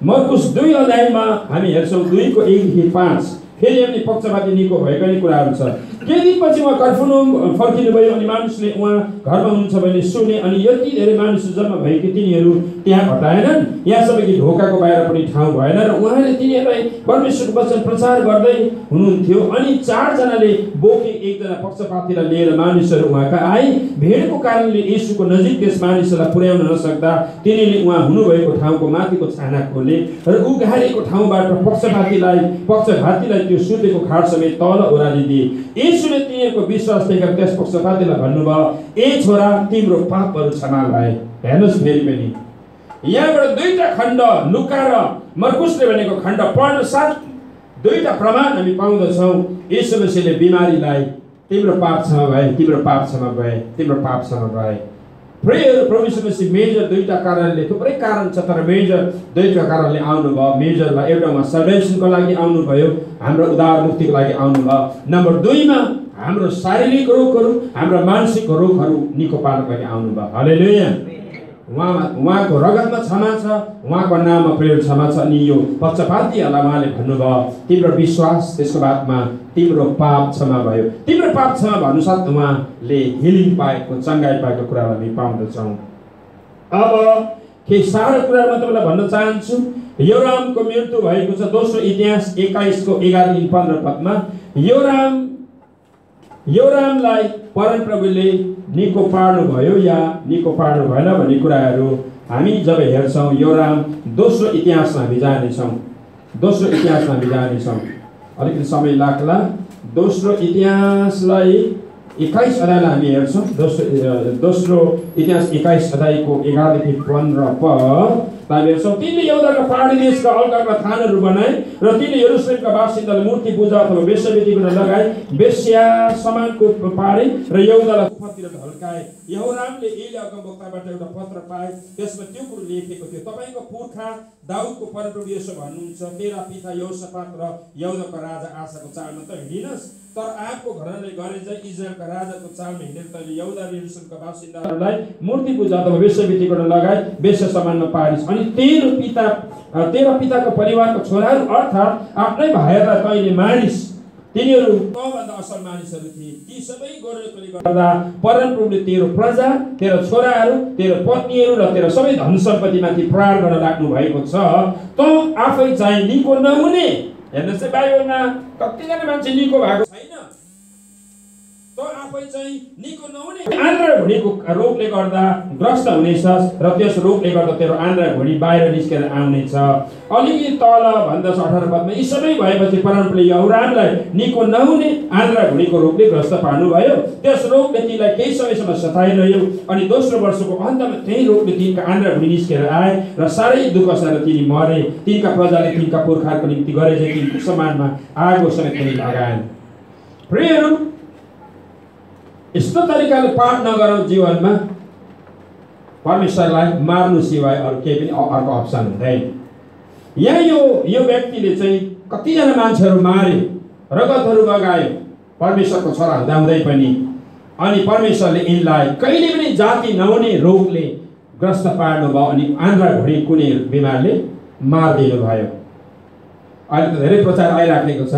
मर्कुस 2 अध्यायमा हामी हेर्छौँ 2को 1-5। फेरि पनि पक्षपाती निको भएका नै कुराहरू छ। केही दिनपछि उहाँ कफरनहुम फर्किनुभयो अनि मानिसले उहाँ घरमा हुनुहुन्छ भने सुने अनि यति धेरै मानिस जम्मा भयो कि तिनीहरू त्यहाँ हटाएनन्, यहाँसम्म कि ढोकाको बाहिर पनि ठाउँ भएन र उहाँले तिनीहरूलाई परमेश्वरको वचन प्रचार गर्दै हुनुहुन्थ्यो। अनि 4 जनाले बोके एकजना पक्षपातीलाई लिएर मानिसहरू उहाँका आए। भिडको कारणले येशूको नजिक त्यस मानिसहरूलाई पुर्याउन नसक्दा तिनीले उहाँ हुनुभएको ठाउँको माथिको छाना खोले र उघारेको ठाउँबाट पक्षघातीलाई त्यो सुतेको खाट समेत तल ओह्रालिदिए। येशूले तिनीहरूको विश्वास देखेर त्यस पक्षपातीलाई भन्नुभयो, ए छोरा तिम्रो पापहरू क्षमा भए। हेर्नुहोस् फेरि पनि यहाँबाट 2टा खण्ड लुका र मर्कुसले भनेको खण्ड पढ्न साथ 2टा प्रमाण हामी पाउँदछौँ। येशू मसीहले बिमारीलाई तिम्रो पाप क्षमा भए, तिम्रो पाप क्षमा भए, तिम्रो पाप क्षमा भए। प्रेयर प्रभु येशू मसीह मेजर 2टा कारणले, थुप्रै कारण छ तर मेजर 2टा कारणले आउनुभयो। मेजरमा एउटा उहाँ सर्भेसनको लागि आउनुभयो, हाम्रो उद्धार मुक्तिको लागि आउनुभयो। नम्बर 2मा हाम्रो शारीरिक रोगहरू, हाम्रो मानसिक रोगहरू निको पार्नको लागि आउनुभयो। हालेलुया। उहाँको रगतमा क्षमा छ, उहाँको नाममा प्रेम क्षमा छ। अनि यो पक्षपातीहरूलाई उहाँले भन्नुभयो तिम्रो विश्वास, त्यसको बादमा तिम्रो पाप क्षमा भयो। तिम्रो पाप क्षमा भन्नुसाथ उहाँले हिलिङ पाएको, चङ्गाई पाएको कुराहरू हामी पाउँदछौँ। अब केही सारो कुरामा तपाईँलाई भन्न चाहन्छु। योरामको मृत्यु भएको छ। दोस्रो इतिहास 21को 11-15 पदमा योरामलाई परमप्रभुले निको पार्नु भयो या निको पार्नु भएन भन्ने कुराहरू हामी जब हेर्छौँ। योराम दोस्रो इतिहासमा हामी जानेछौँ। अलिकति समय लाग्ला। दोस्रो इतिहासलाई 21 अध्यायलाई हामी हेर्छौँ। दोस्रो इतिहास 21 अध्यायको 11-15 पद हेर्छौँ। तिनले यहुदाका पहाडी देशका अल्काका थानहरू बनाए र तिनले यरुशलेमका बासिन्दालाई मूर्ति पूजा अथवा वेश्यावृत्ति गर्न लगाए, वेश्या समानको पारे र यहुदालाई कुफतिर ढल्काए। यहोरामले एलिया अगमवक्ताबाट एउटा पत्र पाए, त्यसमा त्यो कुरो लेखेको थियो, तपाईँको पुर्खा दाउदको परमप्रभु यसो भन्नुहुन्छ, तेरा पिता यहोशापात र यहुदाको राजा आसाको चालमा त हिँडिनस्, तर आँपको घरले गरे चाहिँ इजरायलका राजाको चालमा हिँडेर तैँले यहुदा र यरुशलेमका बासिन्दाहरूलाई मूर्ति पूजा अथवा वेश्यावृत्ति गर्न लगाए, वेश्या समानमा पारिस्। अनि तेरा पिताको परिवारको छोराहरू अर्थात् आफ्नै भाइहरूलाई तैँले मारिस्। तिनीहरू तँभन्दा असल मानिसहरू थिए। ती सबै गोरेकोले गर्दा परमप्रभुले तेरो प्रजा, तेरो छोराहरू, तेरो पत्नीहरू र तेरो सबै धन सम्पत्तिमाथि प्रहार गर्न लाग्नु भएको छ। तँ आफै चाहिँ निको नहुने। हेर्नुहोस् है, बाइबलमा कतिजना मान्छे निको भएको छैन। तँ आफै चाहिँ निको नहुने, आन्द्रा भुँडीको रोगले गर्दा ग्रस्त हुनेछस् र त्यस रोगले गर्दा तेरो आन्द्रा भुँडी बाहिर निस्केर आउनेछ। अलिकति तल भन्दा 18 पदमा यी सबै भएपछि परमप्रभुले यहोरामलाई निको नहुने आन्द्रा भुँडीको रोगले ग्रस्त पार्नुभयो। त्यस रोगले तिनलाई केही समयसम्म सताइरह्यो अनि दोस्रो वर्षको अन्तमा त्यही रोगले तिनका आन्द्रा भुँडी निस्केर आए र साह्रै दुःख सहेर तिनी मरे। तिनका प्रजाले तिनका पुर्खाहरूको निम्ति गरे चाहिँ तिनको समानमा आगो समेत पनि लगाएन। प्रियहरू, यस्तो तरिकाले पाप नगरौँ जीवनमा, परमेश्वरलाई मार्नु सिवाय अरू केही पनि अर्को अप्सन हुँदैन। यहाँ यो व्यक्तिले चाहिँ कतिजना मान्छेहरू मार्यो, रगतहरू बगायो परमेश्वरको छोरा हुँदाहुँदै पनि। अनि परमेश्वरले यिनलाई कहिले पनि जाति नहुने रोगले ग्रस्त पार्नुभयो अनि आन्द्रा भुँडी कुनै बिमारले मारिदिनु भयो। अहिले त धेरै प्रचार आइराखेको छ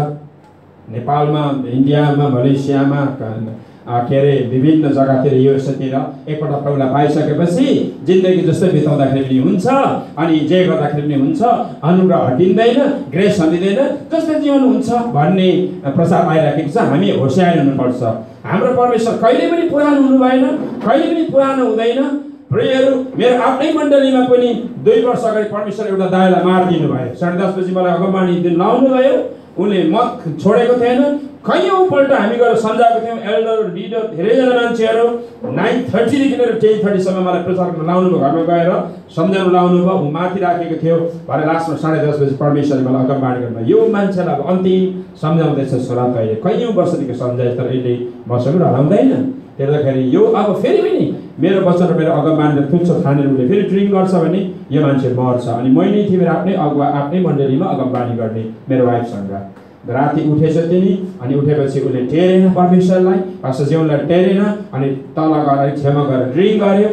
नेपालमा, इन्डियामा, मलेसियामा, के अरे विभिन्न जग्गातिर, युएसतिर एकपल्ट प्रभुलाई पाइसकेपछि जिन्दगी जस्तै बिताउँदाखेरि पनि हुन्छ अनि जे गर्दाखेरि पनि हुन्छ, अनुग्रह हटिँदैन, ग्रेस हटिँदैन, जस्तै जीवन हुन्छ भन्ने प्रचार आइराखेको छ। हामी होसियार हुनुपर्छ। हाम्रो परमेश्वर कहिले पनि पुरानो हुनु भएन, कहिले पनि पुरानो हुँदैन। प्रियहरू मेरो आफ्नै मण्डलीमा पनि 2 वर्ष अगाडि परमेश्वर एउटा दाइलाई मारिदिनु भयो। 10:30 बजी मलाई अगमबाणी दिन लाउनु भयो। उनले मत छोडेको थिएन। कैयौँपल्ट हामी गएर सम्झाएको थियौँ। एल्डर लिडर धेरैजना मान्छेहरू 9:30 देखि लिएर 10:30 सम्म मलाई प्रचार गर्न लाउनु भयो। घरमा गएर सम्झाउन लाउनु भयो। ऊ माथि राखेको थियो भने लास्टमा 10:30 बजी परमेश्वरले मलाई अगमबाणी गर्नु। यो मान्छेलाई अब अन्तिम सम्झाउँदैछ छोरा तैँले कैयौँ वर्षदेखि सम्झाए तर यसले मसँग हराउँदैन। हेर्दाखेरि यो अब फेरि पनि मेरो वचन र मेरो अगमबानीले तुच्छ ठानेर उसले फेरि ड्रिङ्क गर्छ भने यो मान्छे मर्छ। अनि मैले थिएँ मेरो आफ्नै अगुवा आफ्नै मण्डलीमा अगमबानी गर्ने मेरो वाइफसँग। राति उठेछ तिनी अनि उठेपछि उसले टेरेन परमेश्वरलाई पास्टर जीवनलाई टेरेन अनि तल गएर छेउमा गएर ड्रिङ्क गर्यो।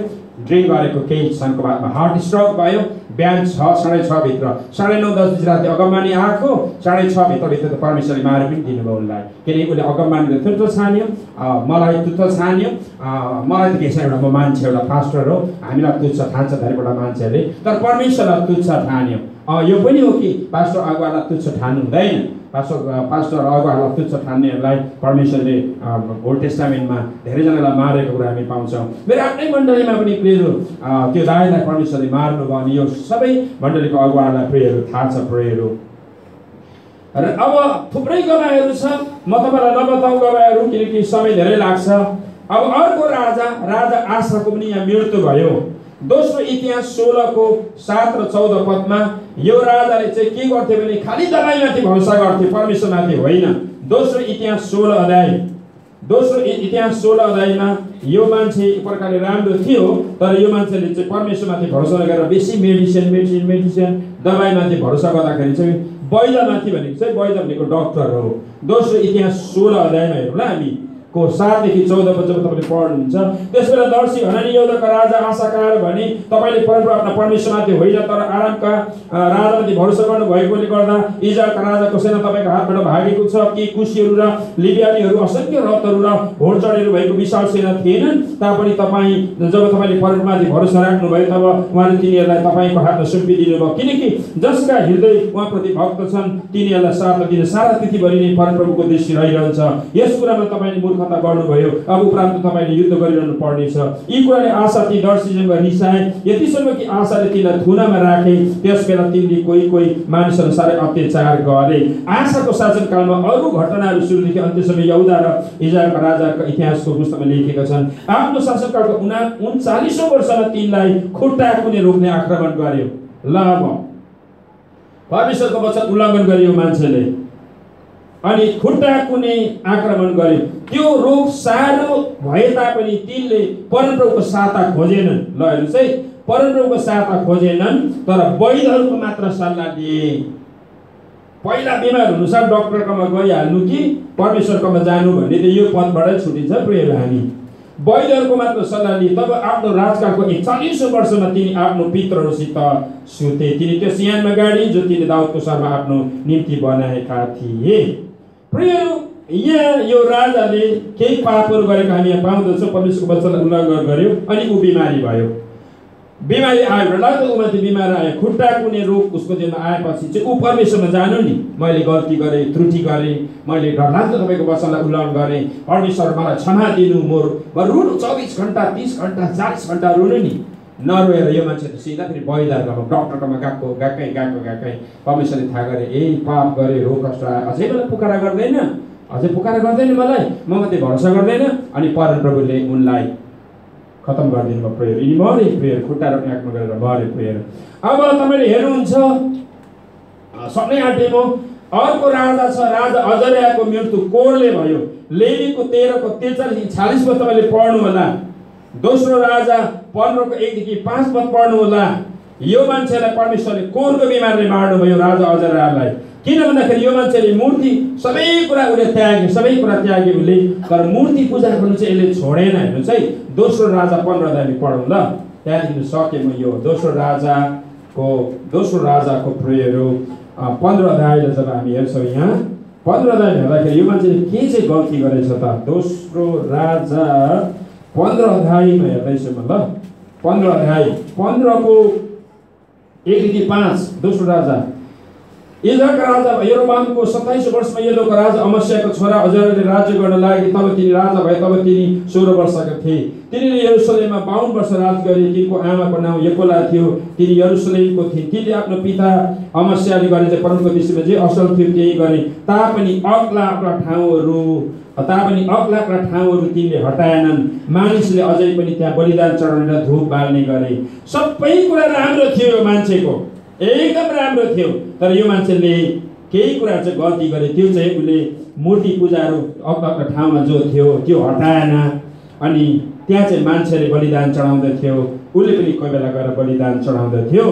ड्रिङ्क गरेको केही क्षणको बादमा हार्ट स्ट्रोक भयो। बिहान 6, 6:30 भित्र 9:30 10 बजी राति अगमबानी आएको 6:30 भित्र त परमेश्वरले मारे पनि दिनुभयो उनलाई। किनकि उसले अगमबानीले तुच्छ छान्यो, मलाई तुच्छ छान्यो। मलाई त के छ एउटा म मान्छे एउटा पास्टर हो, हामीलाई तुच्छ ठान्छ धेरैवटा मान्छेहरूले, तर परमेश्वरलाई तुच्छ ठान्यो। यो पनि हो कि पास्टर अगुवालाई तुच्छ ठान्नु हुँदैन। पास्टर अगुवाहरूलाई तुच्छ ठान्नेहरूलाई परमेश्वरले ओल्ड टेस्टामेन्टमा धेरैजनालाई मारेको कुरा हामी पाउँछौँ। मेरो आफ्नै मण्डलीमा पनि प्रियहरू त्यो दाइलाई परमेश्वरले मार्नुभयो। अनि यो सबै मण्डलीको अगुवाहरूलाई प्रियहरू थाहा छ प्रियहरू। र अब थुप्रै गवाईहरू छ, म तपाईँलाई नबताउँ गवाईहरू किनकि समय धेरै लाग्छ। अब अर्को राजा आशाको पनि यहाँ मृत्यु भयो। दोस्रो इतिहास 16 को 7 र 14 पदमा यो राजाले चाहिँ के गर्थे भने खाली दबाईमाथि भरोसा गर्थे, परमेश्वरमाथि होइन। दोस्रो इतिहास 16 अध्यायमा यो मान्छे एक प्रकारले राम्रो थियो तर यो मान्छेले चाहिँ परमेश्वरमाथि भरोसा नगरेर बेसी मेडिसिन दबाईमाथि भरोसा गर्दाखेरि चाहिँ वैद्यमाथि भनेको चाहिँ वैद्य भनेको डक्टर हो। दोस्रो इतिहास 16 अध्यायमा हेरौँला हामी को 7 देखि 14 पद जब तपाईले पढ्नुहुन्छ त्यसबेला दर्शी हनानी यहुदाका राजा आशाकार भने तपाईले परमेश्वर परमेश्वरमाथि होइन तर आरामका राजामाथि भरोसा गर्नु भएकोले गर्दा इजरायलका राजाको सेना तपाईको हातबाट भागेको छ कि कुशीहरू र लिबियालीहरू असंख्य रथहरू र घोडचढीहरू भएको विशाल सेना थिएनन् तापनि तपाई जब तपाईले परमेश्वरमाथि भरोसा राख्नु भयो तब उहाँले तिनीहरूलाई तपाईको हातमा सुम्पिदिनु भयो किनकि जसका हृदय उहाँप्रति भक्त छन् तिनीहरूलाई साथ दिन सारा पृथ्वीभरि नै परमप्रभुको दृष्टि रहिरहन्छ। यस कुरामा तपाईले मूर्खता गर्नुभयो, अब उपरान्त तपाईले युद्ध गरिरहनु पर्नेछ। यी कुराले आशा ती दर्शीसँग रिसाए यतिसम्म कि आशाले तिनलाई थुनामा राखे। त्यसबेला तिनले कोही मानिसहरू साह्रै अत्याचार गरे। आशाको शासनकालमा अरू घटनाहरू सुरुदेखि अन्त्यसम्म यहुदा र इजरायलका राजाहरूको इतिहासको पुस्तकमा लेखिएका छन्। आफ्नो शासनकालको 39औं वर्षमा तिनलाई खुट्टा कुने रोगले आक्रमण गर्यो। ल अब परमेश्वरको वचन उल्लङ्घन गरियो मान्छेले अनि खुट्टा कुने आक्रमण गर्यो। त्यो रोग सारो भए तापनि तिनले परमप्रभुको सहायता खोजेनन्। ल हेर्नुस् है, परमप्रभुको सहायता खोजेनन् तर वैद्यहरूको मात्र सल्लाह दिए। पहिला बिमार हुनुसार डाक्टरकोमा गइहाल्नु कि परमेश्वरकोमा जानु भन्ने त यो पदबाटै छुटिन्छ प्रियहरू। हामी वैद्यहरूको मात्र सल्लाह लिए। तब आफ्नो राजकालको 41औं वर्षमा तिनी आफ्नो पितरहरूसित सुते। तिनी त्यो सियानमा गाडी जो तिनी दाउदको सहरमा आफ्नो निम्ति बनाएका थिए। प्रियहरू यहाँ यो राजाले केही पापहरू गरेको हामी यहाँ पाउँदछौँ। परमेश्वरको वचनलाई उल्लङ्घन गर्यो अनि ऊ बिमारी भयो। बिमारी आयो र उमाथि बिमार आयो, खुट्टा कुने रोग उसको देहमा आएपछि चाहिँ ऊ परमेश्वरमा जानु नि मैले गल्ती गरेँ, त्रुटि गरेँ, मैले डरलाग्दो तपाईँको वचनलाई उल्लङ्घन गरेँ, परमेश्वर मलाई क्षमा दिनु। म रुनु 24 घण्टा 30 घण्टा 40 घण्टा रुनु नि। नरोएर यो मान्छे त सिधा फेरि वैद्यहरूकोमा डक्टरकोमा गएकै परमेश्वरले थाहा गरे ए पाप गरे, रोग कष्ट आयो, अझै मलाई पुकारा गर्दैन मलाई, म माथि भरोसा गर्दैन। अनि परमप्रभुले उनलाई खत्तम गरिदिनु भयो प्रेयर। यिनी मरे प्रेयर, खुट्टा रोक्ने आक्रमण गरेर मरे प्रेयर। अब तपाईले हेर्नुहुन्छ सबै आँटेको अर्को राजा छ, राजा अजर्याको मृत्यु कोरले भयो। लेवीको 13 को 43 46 पद तपाईले पढ्नु होला। दोस्रो राजा 15 को 1 देखि 5 पद पढ्नु होला। यो मान्छेलाई परमेश्वरले कोरको बिमारले मार्नुभयो राजा अजर्यालाई। किन भन्दाखेरि यो मान्छेले मूर्ति सबै कुरा उसले त्यागे उसले, तर मूर्ति पूजा गर्नु चाहिँ यसले छोडेन। हेर्नुहोस् है, दोस्रो राजा 15 अध्यायमा पढौँ ल। त्यहाँदेखि सके म यो दोस्रो राजाको प्रेयरहरू 15 अध्यायलाई जब हामी हेर्छौँ यहाँ 15 अध्याय हेर्दाखेरि यो मान्छेले के चाहिँ गल्ती गरेछ त। दोस्रो राजा 15 अध्यायमा हेर्दैछु म ल। 15 अध्याय 15 को 1 देखि 5 दोस्रो राजा। इजरायलका राजा यरोबामको 27 वर्षमा यदोका राजा अमस्याको छोरा अजर्याले राज्य गर्न लागे। तब तिनी राजा भए, तब तिनी 16 वर्षका थिए। तिनीले यरुशलेममा 52 वर्ष राज गरे। तिनको आमाको नाम यकोला थियो। तिनी यरुशलेमको थिए। तिनले आफ्नो पिता अमस्याले गरे चाहिँ परमको दृष्टिमा जे असल थियो त्यही गरे। तापनि अग्ला ठाउँहरू तिनले हटाएनन्। मानिसले अझै पनि त्यहाँ बलिदान चढाउन र धूप बाल्ने गरे। सबै कुरा राम्रो थियो यो मान्छेको, एकदम राम्रो थियो। तर यो मान्छेले केही कुरा चाहिँ गल्ती गरे। त्यो चाहिँ उसले मूर्ति पूजाहरू अग्ला ठाउँमा जो थियो त्यो हटाएन। अनि त्यहाँ चाहिँ मान्छेले बलिदान चढाउँदथ्यो। उसले पनि कोही बेला गएर बलिदान चढाउँदथ्यो।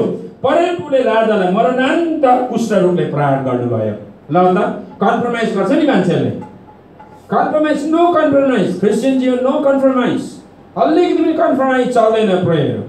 परन्तु राजालाई मरणान्त कुष्ठरोगले प्रहार गर्नुभयो। ल त कम्प्रोमाइज गर्छ नि मान्छेले। Compromise, no compromise. क्रिस्चियन जीवन नो कम्प्रोमाइज, अलिकति पनि कम्प्रोमाइज चल्दैन प्रेयर।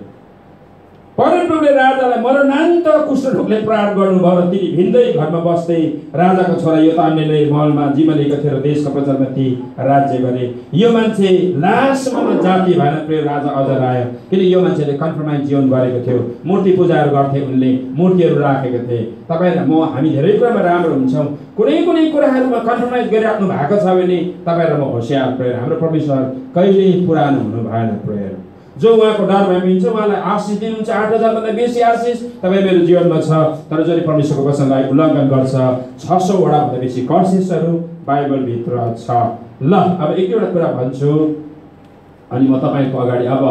परन्तुले राजालाई मरणान्त कुष्ठरोगले प्रहार गर्नुभयो र तिनी भिन्दै घरमा बस्दै राजाको छोरा योतामले महलमा जिमलेका थियो र देशका प्रजामाथि राज्य गरे। यो मान्छे लास्टमा जाति भएन प्रेम राजा अझ आयो, किन यो मान्छेले कम्प्रोमाइज जीवन गरेको थियो। मूर्ति पूजाहरू गर्थे, उनले मूर्तिहरू राखेको थिए। तपाईँ र म हामी धेरै कुरामा राम्रो हुन्छौँ, कुनै कुनै कुराहरूमा कम्प्रोमाइज गरिराख्नु भएको छ भने तपाईँ र म होसियार प्रेयर। हाम्रो परमेश्वर कहिल्यै पुरानो हुनु भएन प्रेयर। जो उहाँको डरमा मिल्छ उहाँलाई आशिष दिनुहुन्छ। 8000 भन्दा बेसी आशिष तपाईँ मेरो जीवनमा छ। तर जसले परमेश्वरको वचनलाई उल्लङ्घन गर्छ 600 वटा भन्दा बेसी कर्सेसहरू बाइबलभित्र छ। ल अब एक दुईवटा कुरा भन्छु अनि म तपाईँको अगाडि अब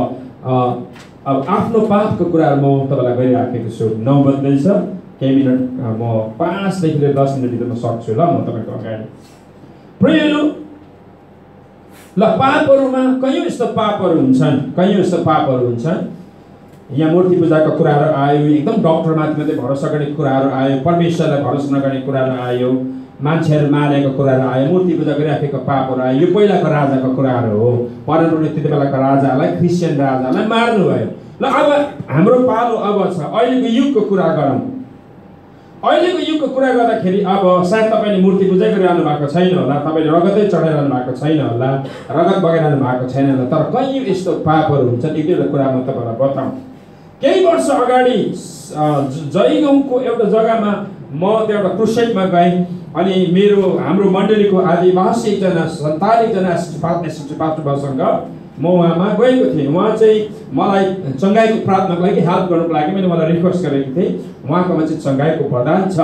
आफ्नो पापको कुराहरू म तपाईँलाई गरिराखेको छु। 9 बज्दैछ, केही मिनट म 5 देखि 10 मिनटभित्रमा सक्छु। ल म तपाईँको अगाडि प्रियहरू, ल पापहरूमा कयौँ यस्तो पापहरू हुन्छन्। यहाँ मूर्ति पूजाको कुराहरू आयो, एकदम डक्टरमाथि मात्रै भरोसा गर्ने कुराहरू आयो, परमेश्वरलाई भरोसा नगर्ने कुराहरू आयो, मान्छेहरू मारेको कुराहरू आयो, मूर्ति पूजा गरिराखेको पापहरू आयो। यो पहिलाको राजाको कुराहरू हो। परन्तु त्यति बेलाको राजालाई, क्रिस्चियन राजालाई मार्नुभयो। ल अब हाम्रो पालो अब छ अहिलेको युगको कुरा गरौँ। अहिलेको युगको कुरा गर्दाखेरि अब सायद तपाईँले मूर्ति पूजा गरिरहनु भएको छैन होला, तपाईँले रगतै चढाइरहनु भएको छैन होला, रगत बगाइरहनु भएको छैन होला। तर कयौँ यस्तो पापहरू हुन्छन्। एक दुईवटा कुरा म तपाईँलाई बताउँ। केही वर्ष अगाडि जयगाउँको एउटा जग्गामा म त्यो एउटा क्रुसेडमा गएँ। अनि हाम्रो मण्डलीको आदिवासी एकजना 47 पास्टरसँग म उहाँमा गएको थिएँ। उहाँ चाहिँ मलाई चङ्गाइको प्रार्थनाको लागि हेल्प गर्नुको लागि मैले मलाई रिक्वेस्ट गरेको थिएँ। उहाँकोमा चाहिँ चङ्गाइको वरदान छ।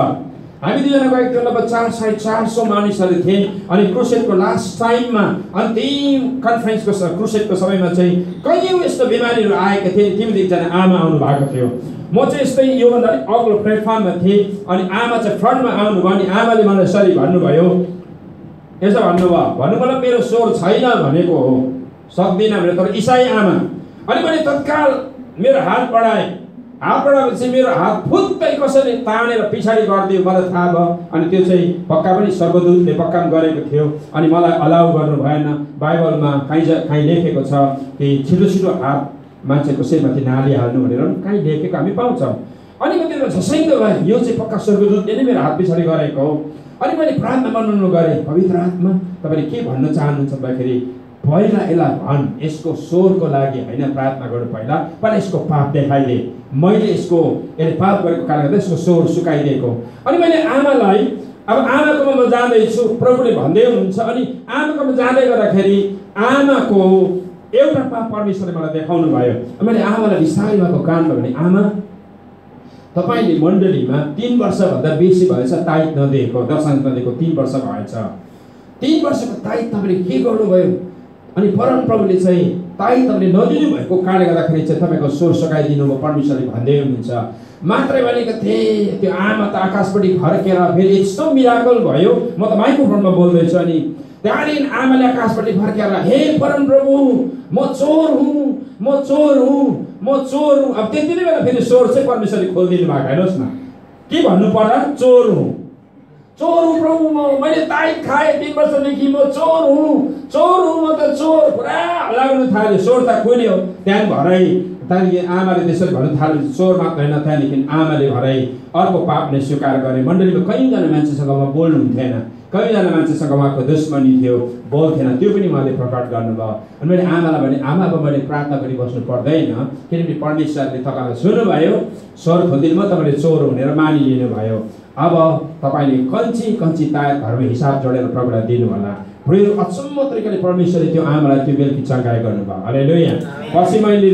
हामी दुईजना गएको थियौँ। लगभग 400-450 मानिसहरू थिए। अनि क्रुसेडको लास्ट टाइममा अन्तिम कन्फरेन्सको क्रुसेडको समयमा चाहिँ कयौँ यस्तो बिमारीहरू आएका थिए। तिमीले एकजना आमा आउनु भएको थियो। म चाहिँ यस्तै योभन्दा अलिक अग्लो प्लेटफर्ममा थिएँ। अनि आमा चाहिँ फ्रन्टमा आउनुभयो। अनि आमाले मलाई सरी भन्नुभयो, यसो भन्नुभयो, भन्नु मतलब मेरो स्वर छैन भनेको हो, सक्दिनँ भने। तर इसाई आमा। अनि मैले तत्काल मेरो हात बढाएँ। हात बढाएपछि मेरो हात फुत्तै कसरी तानेर पछाडि गरिदियो मलाई थाहा भयो। अनि त्यो चाहिँ पक्का पनि स्वर्गदूतले पक्का गरेको थियो। अनि मलाई अलाउ गर्नु भएन। बाइबलमा कहीँ लेखेको छ कि छिटो छिटो हात मान्छेको शिरमाथि नहालिहाल्नु भनेर कहीँ लेखेको हामी पाउँछौँ। अनि म त्यो झसैँदो भएँ, यो चाहिँ पक्का स्वर्गदूतले नै मेरो हात पछाडि गरेको हो। अनि मैले प्रार्थना गर्नु गरेँ, पवित्र आत्मा तपाईँले के भन्न चाहनुहुन्छ भन्दाखेरि पहिला यसलाई भन्, यसको स्वरको लागि होइन प्रार्थना गर्नु, पहिला यसको पाप देखाइदिए। मैले यसले पाप गरेको कारणले गर्दा यसको स्वर सुकाइदिएको। अनि मैले आमालाई, अब आमाकोमा म जाँदैछु, प्रभुले भन्दै हुनुहुन्छ। अनि आमाकोमा जाँदै गर्दाखेरि आमाको एउटा पाप परमेश्वरले मलाई देखाउनु भयो। मैले आमालाई बिस्तारै भएको कारणमा भने, आमा तपाईँले मण्डलीमा 3 वर्षभन्दा बेसी भएछ ताइद नदिएको, दशांश नदिएको 3 वर्ष भएछ। 3 वर्षको ताइद तपाईँले के गर्नुभयो? अनि परमप्रभुले चाहिँ ताइद तपाईँले नदिनु भएको कारणले गर्दाखेरि चाहिँ तपाईँको स्वर सकाइदिनु भयो परमेश्वरले भन्दै हुनुहुन्छ। मात्रै भनेको थिएँ, त्यो आमा त आकाशपट्टि फर्केर फेरि यस्तो मिराकल भयो। म त माइक्रोफोनमा बोल्दैछु। अनि त्यहाँदेखि आमाले आकाशपट्टि फर्केर, हे परमप्रभु म चोर हुँ। अब त्यति नै बेला फेरि स्वर चाहिँ परमेश्वरले खोलिदिनु भएको। हेर्नुहोस् न, के भन्नु पर्दा चोर हुँ प्रभु, मैले ताइद खाएँ 3 वर्षदेखि, म चोर हुँ म त चोर। पुरा लाग्नु थाल्यो, स्वर त खुल्यो। त्यहाँदेखि आमाले त्यसरी भन्नु थाल्यो, स्वर मात्र होइन, त्यहाँदेखि आमाले भरै अर्को पापले स्वीकार गरे। मण्डलीमा कयौँजना मान्छेसँग उहाँ बोल्नुहुन्थेन, कयौँजना मान्छेसँग उहाँको दुश्मनी थियो, बोल्थेन। त्यो पनि उहाँले प्रकट गर्नुभयो। अनि मैले आमालाई भने, आमा अब मैले प्रार्थना गरिबस्नु पर्दैन, किनभने परमेश्वरले तपाईँलाई सुन्नुभयो, स्वर खोलिदिनु भयो, तपाईँले चोर भनेर मानिलिनु भयो। अब तपाईँले कञ्ची तायत घरमा हिसाब जोडेर प्रभुलाई दिनु होला। प्रेयर अचम्म तरिकाले परमेश्वरले त्यो आमालाई त्यो बेलुकी चङ्गाइ गर्नुभयो। हालेलुया। पछि मैले